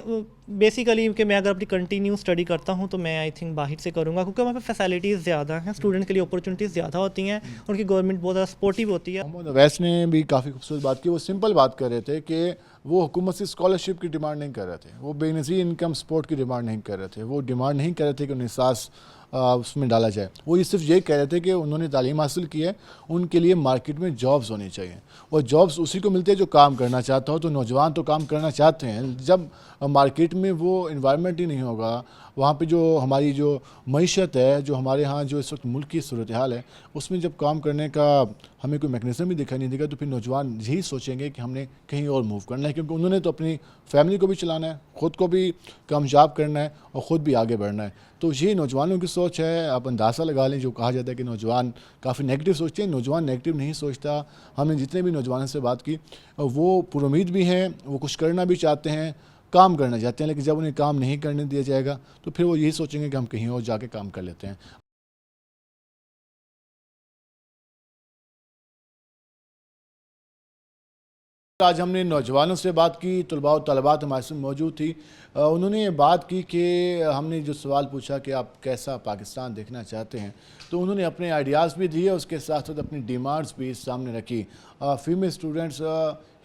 بیسیکلی کہ میں اگر اپنی کنٹینیو اسٹڈی کرتا ہوں تو میں آئی تھنک باہر سے کروں گا, کیونکہ وہاں پہ فیسلٹیز زیادہ ہیں, اسٹوڈنٹ کے لیے اپرچونیٹیز زیادہ ہوتی ہیں, ان کی گورنمنٹ بہت زیادہ سپورٹیو ہوتی ہے. محمد اویس نے بھی کافی خوبصورت بات کی. وہ سمپل بات کر رہے تھے کہ وہ حکومت سے اسکالرشپ کی ڈیمانڈ نہیں کر رہے تھے, وہ بے نظیر انکم سپورٹ کی ڈیمانڈ نہیں کر رہے تھے, وہ ڈیمانڈ نہیں کر رہے تھے کہ انہیں ساس اس میں ڈالا جائے. وہ یہ صرف یہ کہہ رہے تھے کہ انہوں نے تعلیم حاصل کی ہے, ان کے لیے مارکیٹ میں جابز ہونی چاہیے, اور جابز اسی کو ملتے ہیں جو کام کرنا چاہتا ہو. تو نوجوان تو کام کرنا چاہتے ہیں, جب مارکیٹ میں وہ انوائرمنٹ ہی نہیں ہوگا, وہاں پہ جو ہماری جو معیشت ہے, جو ہمارے ہاں جو اس وقت ملک کی صورتحال ہے, اس میں جب کام کرنے کا ہمیں کوئی میکنزم بھی دکھائی نہیں دے گا, تو پھر نوجوان یہی سوچیں گے کہ ہم نے کہیں اور موو کرنا ہے, کیونکہ انہوں نے تو اپنی فیملی کو بھی چلانا ہے, خود کو بھی کامیاب کرنا ہے اور خود بھی آگے بڑھنا ہے. تو یہ نوجوانوں کی سوچ ہے. آپ اندازہ لگا لیں, جو کہا جاتا ہے کہ نوجوان کافی نیگیٹو سوچتے ہیں, نوجوان نیگیٹو نہیں سوچتا. ہم نے جتنے بھی نوجوانوں سے بات کی وہ پر امید بھی ہیں, وہ کچھ کرنا بھی چاہتے ہیں, کام کرنا چاہتے ہیں, لیکن جب انہیں کام نہیں کرنے دیا جائے گا تو پھر وہ یہی سوچیں گے کہ ہم کہیں اور جا کے کام کر لیتے ہیں. آج ہم نے نوجوانوں سے بات کی, طلباء و طالبات ہمارے ساتھ موجود تھی. انہوں نے یہ بات کی کہ ہم نے جو سوال پوچھا کہ آپ کیسا پاکستان دیکھنا چاہتے ہیں, تو انہوں نے اپنے آئیڈیاز بھی دیے, اس کے ساتھ ساتھ اپنی ڈیمانڈز بھی سامنے رکھی. فیمیل اسٹوڈنٹس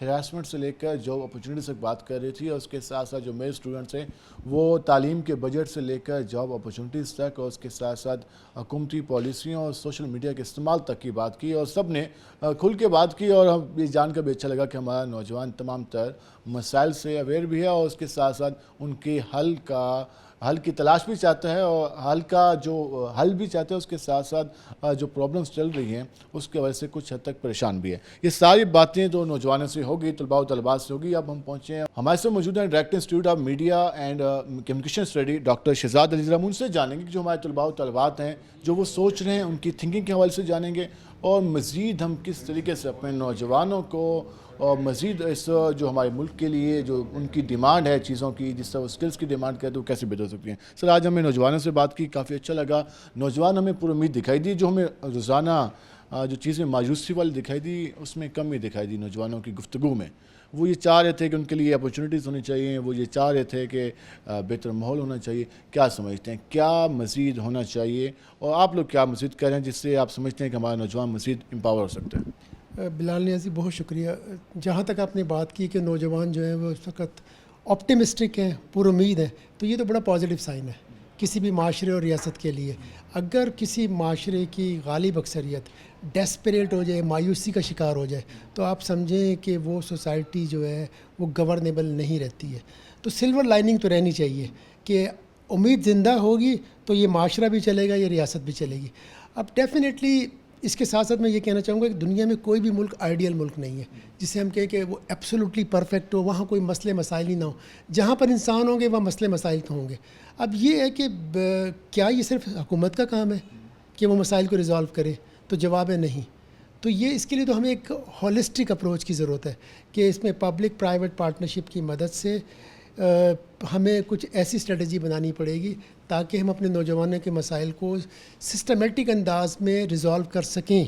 ہراسمنٹ سے لے کر جاب اپرچونیٹیز تک بات کر رہی تھی, اور اس کے ساتھ ساتھ جو میل اسٹوڈنٹس ہیں وہ تعلیم کے بجٹ سے لے کر جاب اپرچونیٹیز تک, اور اس کے ساتھ ساتھ حکومتی پالیسیوں اور سوشل میڈیا کے استعمال تک کی بات کی, اور سب نے کھل کے بات کی. اور یہ جان کر بھی اچھا لگا کہ ہمارا نوجوان تمام تر مسائل سے اویئر بھی ہے, اور اس کے ساتھ ساتھ ان کے حل کی تلاش بھی چاہتا ہے, اور حل بھی چاہتا ہے, اس کے ساتھ ساتھ جو پرابلمز چل رہی ہیں اس کی وجہ سے کچھ حد تک پریشان بھی ہے. یہ ساری باتیں تو نوجوانوں سے ہوگی, طلباء و طالبات سے ہوگی. اب ہم پہنچے ہیں, ہمارے سے موجود ہیں director institute of media and communication study doctor Shahzad Ali زرا. ان سے جانیں گے کہ جو ہمارے طلباء و طالبات ہیں جو وہ سوچ رہے ہیں, ان کی تھنکنگ کے حوالے سے جانیں گے, اور مزید ہم کس طریقے سے اپنے نوجوانوں کو اور مزید اس جو ہمارے ملک کے لیے جو ان کی ڈیمانڈ ہے چیزوں کی, جس طرح وہ اسکلس کی ڈیمانڈ کرتے وہ کیسے بہتر ہو سکتی ہیں. سر, آج ہمیں نوجوانوں سے بات کی, کافی اچھا لگا. نوجوان ہمیں پر امید دکھائی دی, جو ہمیں روزانہ جو چیزیں مایوسی والی دکھائی دی اس میں کمی دکھائی دی نوجوانوں کی گفتگو میں. وہ یہ چاہ رہے تھے کہ ان کے لیے اپرچونیٹیز ہونی چاہیے, وہ یہ چاہ رہے تھے کہ بہتر ماحول ہونا چاہیے. کیا سمجھتے ہیں کیا مزید ہونا چاہیے, اور آپ لوگ کیا مزید کریں جس سے آپ سمجھتے ہیں کہ ہمارا نوجوان مزید امپاور ہو سکتا ہے؟ بلال نیازی, بہت شکریہ. جہاں تک آپ نے بات کی کہ نوجوان جو ہیں وہ اس وقت آپٹیمسٹک ہیں, پر امید ہیں, تو یہ تو بڑا پازیٹیو سائن ہے کسی بھی معاشرے اور ریاست کے لیے. اگر کسی معاشرے کی غالب اکثریت ڈیسپریٹ ہو جائے, مایوسی کا شکار ہو جائے, تو آپ سمجھیں کہ وہ سوسائٹی جو ہے وہ گورنیبل نہیں رہتی ہے. تو سلور لائننگ تو رہنی چاہیے کہ امید زندہ ہوگی تو یہ معاشرہ بھی چلے گا, یہ ریاست بھی چلے گی. اب ڈیفینیٹلی اس کے ساتھ ساتھ میں یہ کہنا چاہوں گا کہ دنیا میں کوئی بھی ملک آئیڈیل ملک نہیں ہے جسے ہم کہیں کہ وہ ایبسولوٹلی پرفیکٹ ہو, وہاں کوئی مسئلے مسائل ہی نہ ہو. جہاں پر انسان ہوں گے وہاں مسئلے مسائل تو ہوں گے. اب یہ ہے کہ کیا یہ صرف حکومت کا کام ہے کہ وہ مسائل کو ریزالو کرے؟ تو جواب ہے نہیں. تو یہ اس کے لیے تو ہمیں ایک ہولسٹک اپروچ کی ضرورت ہے کہ اس میں پبلک پرائیویٹ پارٹنرشپ کی مدد سے ہمیں کچھ ایسی اسٹریٹجی بنانی پڑے گی تاکہ ہم اپنے نوجوانوں کے مسائل کو سسٹمیٹک انداز میں ریزالو کر سکیں.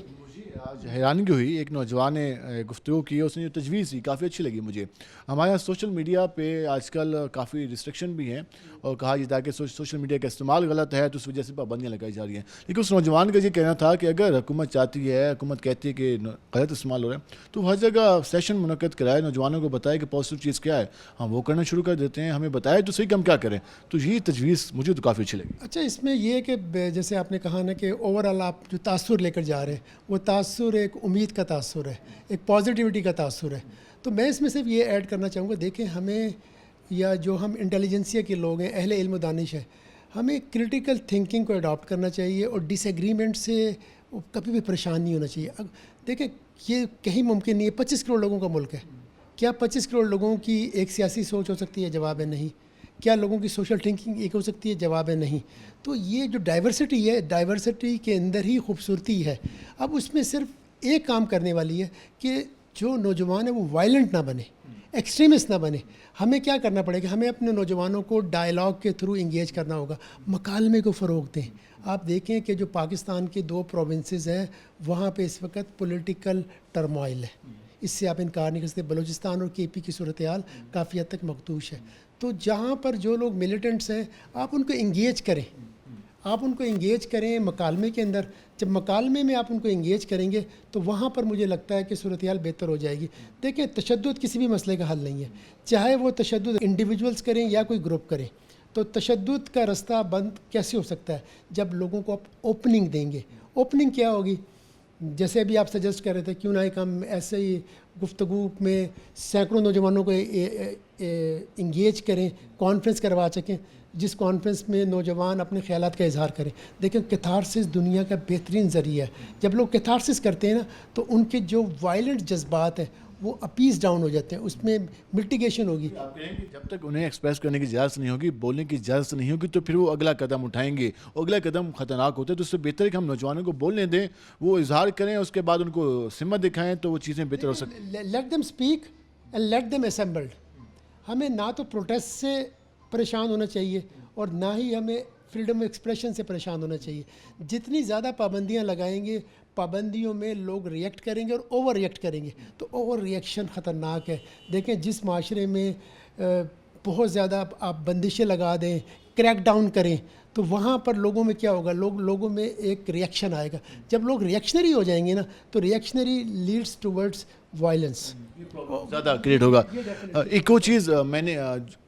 آج حیرانگی ہوئی, ایک نوجوان نے گفتگو کی, اس نے جو تجویز دی کافی اچھی لگی مجھے. ہمارے یہاں سوشل میڈیا پہ آج کل کافی ریسٹرکشن بھی ہیں اور کہا جاتا ہے کہ سوشل میڈیا کا استعمال غلط ہے تو اس وجہ سے پابندیاں لگائی جا رہی ہیں. لیکن اس نوجوان کا یہ کہنا تھا کہ اگر حکومت چاہتی ہے, حکومت کہتی ہے کہ غلط استعمال ہو رہا ہے تو ہر جگہ سیشن منعقد کرائے, نوجوانوں کو بتائے کہ پازیٹیو چیز کیا ہے, ہم وہ کرنا شروع کر دیتے ہیں, ہمیں بتائے تو صحیح کہ ہم کیا کریں. تو یہ تجویز مجھے تو کافی اچھی لگی. اچھا, اس میں یہ ہے کہ جیسے آپ نے کہا نا کہ اوور آل آپ جو تاثر لے کر جا رہے ہیں وہ تاثر ایک امید کا تاثر ہے, ایک پازیٹیوٹی کا تاثر ہے. تو میں اس میں صرف یہ ایڈ کرنا چاہوں گا, دیکھیں ہمیں یا جو ہم انٹیلیجنسیا کے لوگ ہیں, اہل علم و دانش ہیں, ہمیں کرٹیکل تھنکنگ کو اڈاپٹ کرنا چاہیے اور ڈس ایگریمنٹ سے کبھی بھی پریشان نہیں ہونا چاہیے. دیکھیں یہ کہیں ممکن نہیں ہے, 25 کروڑ لوگوں کا ملک ہے. کیا 25 کروڑ لوگوں کی ایک سیاسی سوچ ہو سکتی ہے؟ جواب ہے نہیں. کیا لوگوں کی سوشل تھنکنگ ایک ہو سکتی ہے؟ جواب ہے نہیں. تو یہ جو ڈائیورسٹی ہے, ڈائیورسٹی کے اندر ہی خوبصورتی ہے. اب اس میں صرف ایک کام کرنے والی ہے کہ جو نوجوان ہے وہ وائلنٹ نہ بنے, ایکسٹریمسٹ نہ بنے. ہمیں کیا کرنا پڑے گا؟ ہمیں اپنے نوجوانوں کو ڈائلاگ کے تھرو انگیج کرنا ہوگا, مکالمے کو فروغ دیں. آپ دیکھیں کہ جو پاکستان کے 2 پروونسز ہیں وہاں پہ اس وقت پولیٹیکل ٹرموائل ہے, اس سے آپ انکار نہیں کر سکتے. بلوچستان اور کے پی کی صورتحال کافی حد تک مخدوش ہے. تو جہاں پر جو لوگ ملیٹنٹس ہیں آپ ان کو انگیج کریں, آپ ان کو انگیج کریں مکالمے کے اندر. جب مکالمے میں آپ ان کو انگیج کریں گے تو وہاں پر مجھے لگتا ہے کہ صورتحال بہتر ہو جائے گی. دیکھیں تشدد کسی بھی مسئلے کا حل نہیں ہے, چاہے وہ تشدد انڈیویجولز کریں یا کوئی گروپ کریں. تو تشدد کا رستہ بند کیسے ہو سکتا ہے؟ جب لوگوں کو آپ اوپننگ دیں گے. اوپننگ کیا ہوگی؟ جیسے ابھی آپ سجیسٹ کر رہے تھے, کیوں نہ ایک ہم ایسے ہی گفتگو میں سینکڑوں نوجوانوں کو انگیج کریں, کانفرنس کروا سکیں جس کانفرنس میں نوجوان اپنے خیالات کا اظہار کریں. دیکھیں کیتھارسس دنیا کا بہترین ذریعہ ہے. جب لوگ کیتھارسس کرتے ہیں نا تو ان کے جو وائلنٹ جذبات ہیں وہ اپیز ڈاؤن ہو جاتے ہیں, اس میں مٹیگیشن ہوگی. آپ کہیں کہ جب تک انہیں ایکسپریس کرنے کی اجازت نہیں ہوگی, بولنے کی اجازت نہیں ہوگی تو پھر وہ اگلا قدم اٹھائیں گے, اور اگلا قدم خطرناک ہوتا ہے. تو اس سے بہتر ہے کہ ہم نوجوانوں کو بولنے دیں, وہ اظہار کریں, اس کے بعد ان کو سمت دکھائیں تو وہ چیزیں بہتر ہو سکتی ہیں. Let them speak and let them assembled. ہمیں نہ تو پروٹیسٹ سے پریشان ہونا چاہیے اور نہ ہی ہمیں فریڈم آف ایکسپریشن سے پریشان ہونا چاہیے. جتنی زیادہ پابندیاں لگائیں گے, پابندیوں میں لوگ ریئیکٹ کریں گے اور اوور ریئیکٹ کریں گے, تو اوور ریئیکشن خطرناک ہے. دیکھیں جس معاشرے میں بہت زیادہ آپ بندشیں لگا دیں, کریک ڈاؤن کریں, تو وہاں پر لوگوں میں کیا ہوگا؟ لوگوں میں ایک ریئیکشن آئے گا. جب لوگ ریئیکشنری ہو جائیں گے نا تو ریئیکشنری لیڈس ٹورڈز وائلنس زیادہ کریٹ ہوگا. ایک اور چیز میں نے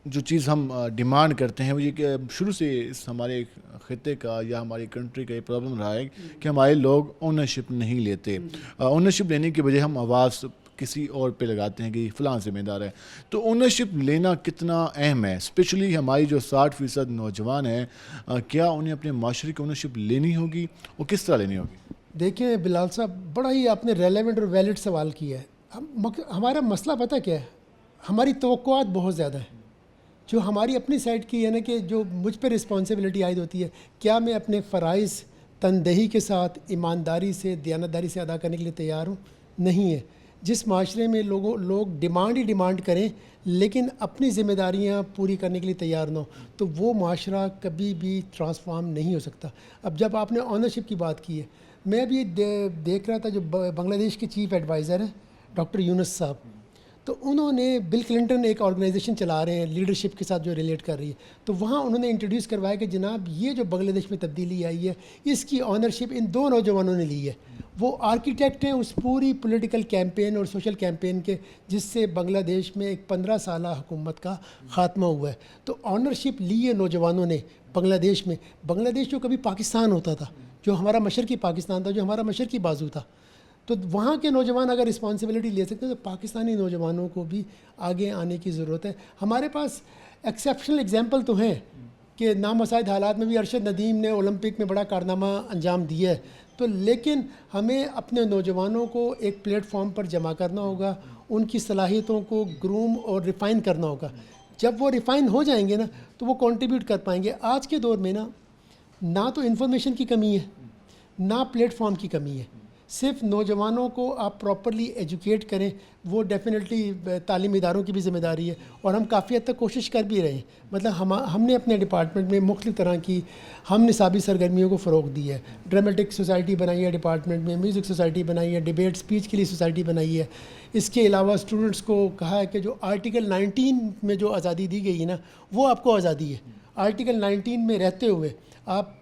جو چیز ہم ڈیمانڈ کرتے ہیں وہ یہ کہ شروع سے اس ہمارے خطے کا یا ہماری کنٹری کا یہ پرابلم رہا ہے کہ ہمارے لوگ اونرشپ نہیں لیتے. اونرشپ لینے کی بجائے ہم آواز کسی اور پہ لگاتے ہیں کہ فلاں ذمہ دار ہے. تو اونرشپ لینا کتنا اہم ہے, اسپیشلی ہماری جو 60% نوجوان ہیں, کیا انہیں اپنے معاشرے کی اونرشپ لینی ہوگی اور کس طرح لینی ہوگی؟ دیکھیں بلال صاحب, بڑا ہی آپ نے ریلیونٹ اور ویلڈ سوال کیا ہے. ہمارا مسئلہ پتہ کیا ہے؟ ہماری توقعات بہت زیادہ ہیں. جو ہماری اپنی سائڈ کی ہے نا کہ جو مجھ پہ رسپانسبلٹی عائد ہوتی ہے, کیا میں اپنے فرائض تندہی کے ساتھ ایمانداری سے دیانتداری سے ادا کرنے کے لیے تیار ہوں؟ نہیں ہے. جس معاشرے میں لوگ ڈیمانڈ ہی ڈیمانڈ کریں لیکن اپنی ذمہ داریاں پوری کرنے کے لیے تیار نہ ہو تو وہ معاشرہ کبھی بھی ٹرانسفارم نہیں ہو سکتا. اب جب آپ نے آنرشپ کی بات کی ہے, میں ابھی دیکھ رہا تھا جو بنگلہ دیش کے چیف ایڈوائزر ہیں ڈاکٹر یونس صاحب, تو انہوں نے بل کلنٹن ایک آرگنائزیشن چلا رہے ہیں لیڈرشپ کے ساتھ جو ریلیٹ کر رہی ہے, تو وہاں انہوں نے انٹروڈیوس کروایا کہ جناب یہ جو بنگلہ دیش میں تبدیلی آئی ہے اس کی آنرشپ ان 2 نوجوانوں نے لی ہے. وہ آرکیٹیکٹ ہیں اس پوری پولیٹیکل کیمپین اور سوشل کیمپین کے جس سے بنگلہ دیش میں ایک 15 سالہ حکومت کا خاتمہ ہوا ہے. تو آنرشپ لی ہے نوجوانوں نے بنگلہ دیش میں. بنگلہ دیش جو کبھی پاکستان ہوتا تھا, جو ہمارا مشرقی پاکستان تھا, جو ہمارا مشرقی بازو تھا. تو وہاں کے نوجوان اگر رسپانسبلٹی لے سکتے ہیں تو پاکستانی نوجوانوں کو بھی آگے آنے کی ضرورت ہے. ہمارے پاس ایکسیپشنل ایگزامپل تو ہیں کہ نامساعد حالات میں بھی ارشد ندیم نے اولمپک میں بڑا کارنامہ انجام دیا ہے. تو لیکن ہمیں اپنے نوجوانوں کو ایک پلیٹ فارم پر جمع کرنا ہوگا, ان کی صلاحیتوں کو گروم اور ریفائن کرنا ہوگا. جب وہ ریفائن ہو جائیں گے نا تو وہ کنٹریبیوٹ کر پائیں گے. آج کے دور میں نہ تو انفارمیشن کی کمی ہے, نہ پلیٹ فارم کی کمی ہے. صرف نوجوانوں کو آپ پراپرلی ایجوکیٹ کریں, وہ ڈیفینیٹلی تعلیمی اداروں کی بھی ذمہ داری ہے, اور ہم کافی حد تک کوشش کر بھی رہے ہیں. مطلب ہم نے اپنے ڈپارٹمنٹ میں مختلف طرح کی ہم نصابی سرگرمیوں کو فروغ دی ہے. ڈرامٹک سوسائٹی بنائی ہے ڈپارٹمنٹ میں, میوزک سوسائٹی بنائی ہے, ڈیبیٹ اسپیچ کے لیے سوسائٹی بنائی ہے. اس کے علاوہ اسٹوڈنٹس کو کہا ہے کہ جو آرٹیکل 19 میں جو آزادی دی گئی ہے نا, وہ آپ کو آزادی ہے. آرٹیکل 19 میں رہتے ہوئے آپ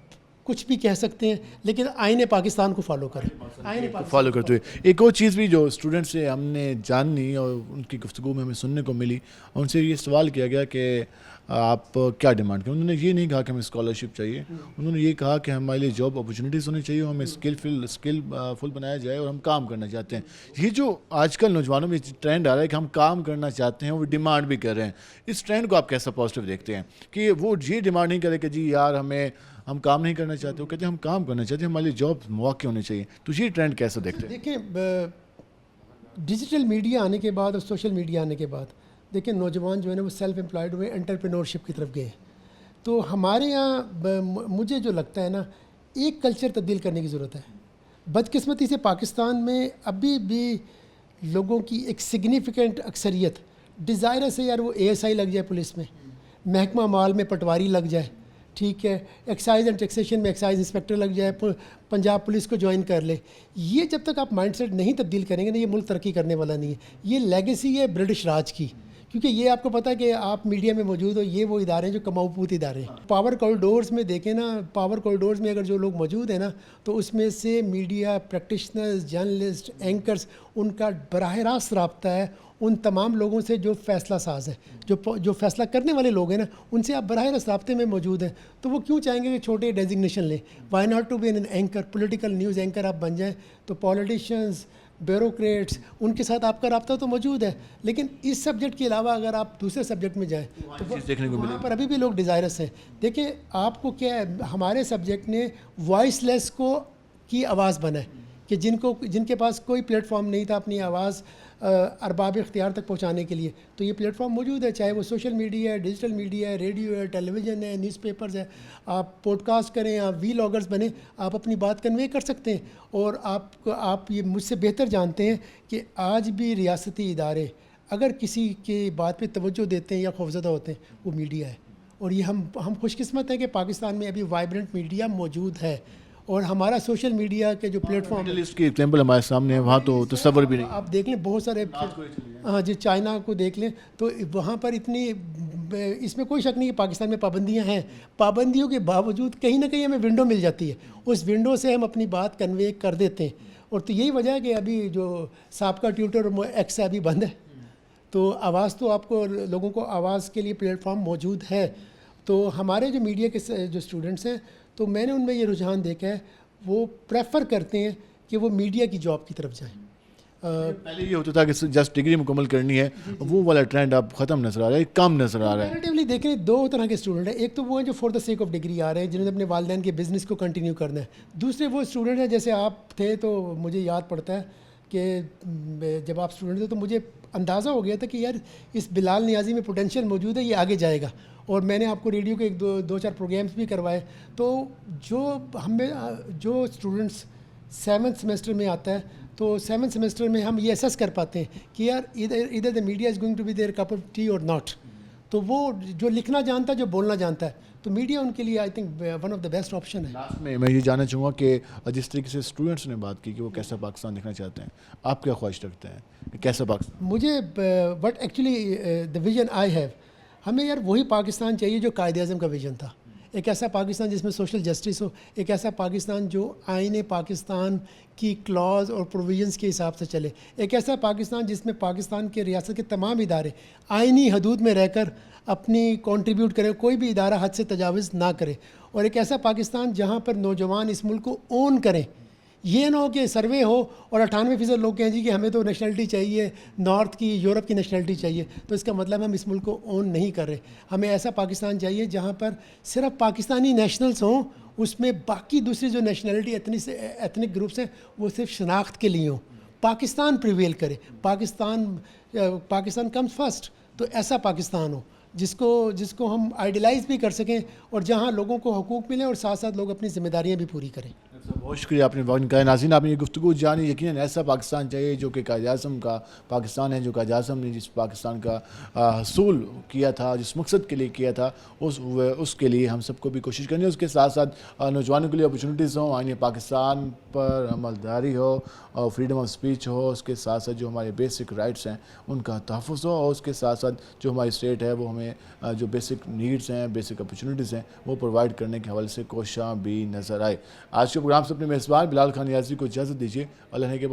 کچھ بھی کہہ سکتے ہیں, لیکن آئین پاکستان کو فالو کریں. آئین فالو کرتے ہوئے ایک اور چیز بھی جو اسٹوڈنٹ سے ہم نے جاننی اور ان کی گفتگو میں ہمیں سننے کو ملی, ان سے یہ سوال کیا گیا کہ آپ کیا ڈیمانڈ کریں. انہوں نے یہ نہیں کہا کہ ہمیں اسکالرشپ چاہیے, انہوں نے یہ کہا کہ ہمارے لیے جاب اپرچونیٹیز ہونی چاہیے, ہمیں اسکل فل بنایا جائے اور ہم کام کرنا چاہتے ہیں. یہ جو آج کل نوجوانوں میں ٹرینڈ آ رہا ہے کہ ہم کام کرنا چاہتے ہیں, وہ ڈیمانڈ بھی کر رہے ہیں, اس ٹرینڈ کو آپ کیسا پازیٹیو دیکھتے ہیں کہ وہ یہ ڈیمانڈ نہیں کرے کہ جی یار ہم کام نہیں کرنا چاہتے, وہ کہتے ہیں ہم کام کرنا چاہتے ہیں, ہمارے لیے جاب مواقع ہونے چاہیے. تو یہ ٹرینڈ کیسا دیکھتے ہیں؟ دیکھیں, ڈیجیٹل میڈیا آنے کے بعد اور سوشل میڈیا آنے کے بعد دیکھیں نوجوان جو ہے نا وہ سیلف امپلائڈ ہوئے, انٹرپرینورشپ کی طرف گئے. تو ہمارے یہاں مجھے جو لگتا ہے نا, ایک کلچر تبدیل کرنے کی ضرورت ہے. بدقسمتی سے پاکستان میں ابھی بھی لوگوں کی ایک سگنیفیکنٹ اکثریت ڈیزائرس ہے یار وہ ASI لگ جائے پولیس میں, محکمہ مال میں پٹواری لگ جائے, ٹھیک ہے, ایکسائز اینڈ ٹیکسیشن میں ایکسائز انسپیکٹر لگ جائے, پنجاب پولیس کو جوائن کر لے. یہ جب تک آپ مائنڈ سیٹ نہیں تبدیل کریں گے نا, یہ ملک ترقی کرنے والا نہیں ہے. یہ لیگیسی ہے برٹش راج کی, کیونکہ یہ آپ کو پتہ ہے کہ آپ میڈیا میں موجود ہو, یہ وہ ادارے ہیں جو کماؤ پوت ادارے ہیں. پاور کوریڈورز میں دیکھیں نا, پاور کوریڈورز میں اگر جو لوگ موجود ہیں نا, تو اس میں سے میڈیا پریکٹیشنرز, جرنلسٹ, اینکرز, ان کا براہ راست رابطہ ہے ان تمام لوگوں سے جو فیصلہ ساز ہے, جو فیصلہ کرنے والے لوگ ہیں نا, ان سے آپ براہ راست رابطے میں موجود ہیں. تو وہ کیوں چاہیں گے کہ چھوٹے ڈیزگنیشن لیں؟ Why not to be an anchor, political news anchor آپ بن جائیں. تو پولیٹیشنز, بیوروکریٹس, ان کے ساتھ آپ کا رابطہ تو موجود ہے, لیکن اس سبجیکٹ کے علاوہ اگر آپ دوسرے سبجیکٹ میں جائیں تو وہاں پر ابھی بھی لوگ ڈیزائرس ہیں. دیکھیں آپ کو کیا ہے, ہمارے سبجیکٹ نے وائس لیس کو کی آواز بنائے کہ جن کے پاس کوئی پلیٹ فارم نہیں تھا اپنی آواز ارباب اختیار تک پہنچانے کے لیے, تو یہ پلیٹ فارم موجود ہے. چاہے وہ سوشل میڈیا ہے, ڈیجیٹل میڈیا ہے, ریڈیو ہے, ٹیلی ویژن ہے, نیوز پیپرز ہے. آپ پوڈ کاسٹ کریں, آپ وی لاگرز بنیں, آپ اپنی بات کنوے کر سکتے ہیں. اور آپ یہ مجھ سے بہتر جانتے ہیں کہ آج بھی ریاستی ادارے اگر کسی کی بات پہ توجہ دیتے ہیں یا خوفزدہ ہوتے ہیں, وہ میڈیا ہے. اور یہ ہم خوش قسمت ہیں کہ پاکستان میں ابھی وائبرنٹ میڈیا موجود ہے. اور ہمارا سوشل میڈیا کے جو پلیٹ فارم اس کی ایگزامپل ہمارے سامنے ہے, وہاں تو تصور بھی نہیں. آپ دیکھ لیں بہت سارے, ہاں جی, چائنا کو دیکھ لیں, تو وہاں پر اتنی, اس میں کوئی شک نہیں کہ پاکستان میں پابندیاں ہیں. پابندیوں کے باوجود کہیں نہ کہیں ہمیں ونڈو مل جاتی ہے, اس ونڈو سے ہم اپنی بات کنوے کر دیتے ہیں. اور تو یہی وجہ ہے کہ ابھی جو سابقہ ٹویٹر ایکس ابھی بند ہے, تو آواز تو آپ کو, لوگوں کو آواز کے لیے پلیٹ فارم موجود ہے. تو ہمارے جو میڈیا کے جو اسٹوڈنٹس ہیں, تو میں نے ان میں یہ رجحان دیکھا ہے, وہ پریفر کرتے ہیں کہ وہ میڈیا کی جاب کی طرف جائیں. پہلے یہ ہوتا تھا کہ جسٹ ڈگری مکمل کرنی ہے, وہ والا ٹرینڈ اب ختم نظر آ رہا ہے, کم نظر آ رہا ہے. ریلیٹیولی دیکھیں دو طرح کے اسٹوڈنٹ ہیں. ایک تو وہ ہیں جو for the sake of degree آ رہے ہیں, جنہوں نے اپنے والدین کے بزنس کو کنٹینیو کرنا ہے. دوسرے وہ اسٹوڈنٹ ہیں جیسے آپ تھے, تو مجھے یاد پڑتا ہے کہ جب آپ اسٹوڈنٹ تھے تو مجھے اندازہ ہو گیا تھا کہ یار اس بلال نیازی میں پوٹینشیل موجود ہے, یہ آگے جائے گا. اور میں نے آپ کو ریڈیو کے ایک دو چار پروگرامس بھی کروائے. تو جو اسٹوڈنٹس 7th سیمسٹر میں آتا ہے, تو 7th سیمسٹر میں ہم یہ اسیس کر پاتے ہیں کہ یار ادھر the media is going to be there cup of tea اور ناٹ. تو وہ جو لکھنا جانتا ہے, جو بولنا جانتا ہے, تو میڈیا ان کے لیے I think one of the best option ہے. لاسٹ میں یہ جاننا چاہوں گا کہ جس طریقے سے اسٹوڈنٹس نے بات کی کہ وہ کیسا پاکستان دیکھنا چاہتے ہیں, آپ کیا خواہش رکھتے ہیں کہ کیسا پاکستان؟ مجھے but actually the vision I have, ہمیں یار وہی پاکستان چاہیے جو قائد اعظم کا ویژن تھا. ایک ایسا پاکستان جس میں سوشل جسٹس ہو, ایک ایسا پاکستان جو آئین پاکستان کی کلاز اور پروویژنس کے حساب سے چلے, ایک ایسا پاکستان جس میں پاکستان کے ریاست کے تمام ادارے آئینی حدود میں رہ کر اپنی کنٹریبیوٹ کرے, کوئی بھی ادارہ حد سے تجاوز نہ کرے, اور ایک ایسا پاکستان جہاں پر نوجوان اس ملک کو اون کریں. یہ نہ ہو کہ سروے ہو اور 98% لوگ کہیں جی کہ ہمیں تو نیشنلٹی چاہیے نارتھ کی, یورپ کی نیشنلٹی چاہیے, تو اس کا مطلب ہم اس ملک کو اون نہیں کر رہے. ہمیں ایسا پاکستان چاہیے جہاں پر صرف پاکستانی نیشنلز ہوں, اس میں باقی دوسری جو نیشنلٹی ایتھنک گروپس ہیں وہ صرف شناخت کے لیے ہوں. پاکستان پریویل کرے, پاکستان کمز فرسٹ. تو ایسا پاکستان ہو جس کو ہم آئیڈیلائز بھی کر سکیں اور جہاں لوگوں کو حقوق ملیں اور ساتھ ساتھ لوگ اپنی ذمہ داریاں بھی پوری کریں. بہت شکریہ آپ نے وقت نکالا. ناظرین آپ نے یہ گفتگو جانی. یقیناً ایسا پاکستان چاہیے جو کہ قائد اعظم کا پاکستان ہے, جو قائد اعظم نے جس پاکستان کا حصول کیا تھا, جس مقصد کے لیے کیا تھا, اس کے لیے ہم سب کو بھی کوشش کرنی ہے. اس کے ساتھ ساتھ نوجوانوں کے لیے اپرچونیٹیز ہوں, آئین پاکستان پر عمل داری ہو, اور فریڈم آف اسپیچ ہو, اس کے ساتھ ساتھ جو ہمارے بیسک رائٹس ہیں ان کا تحفظ ہو, اور اس کے ساتھ ساتھ جو ہماری اسٹیٹ ہے وہ ہمیں جو بیسک نیڈز ہیں, بیسک اپرچونیٹیز ہیں وہ پرووائڈ کرنے کے حوالے سے کوشاں بھی نظر آئے. آج کے پروگرام سے اپنے میزبان بلال خان نیازی کو اجازت دیجیے. اللہ نے کے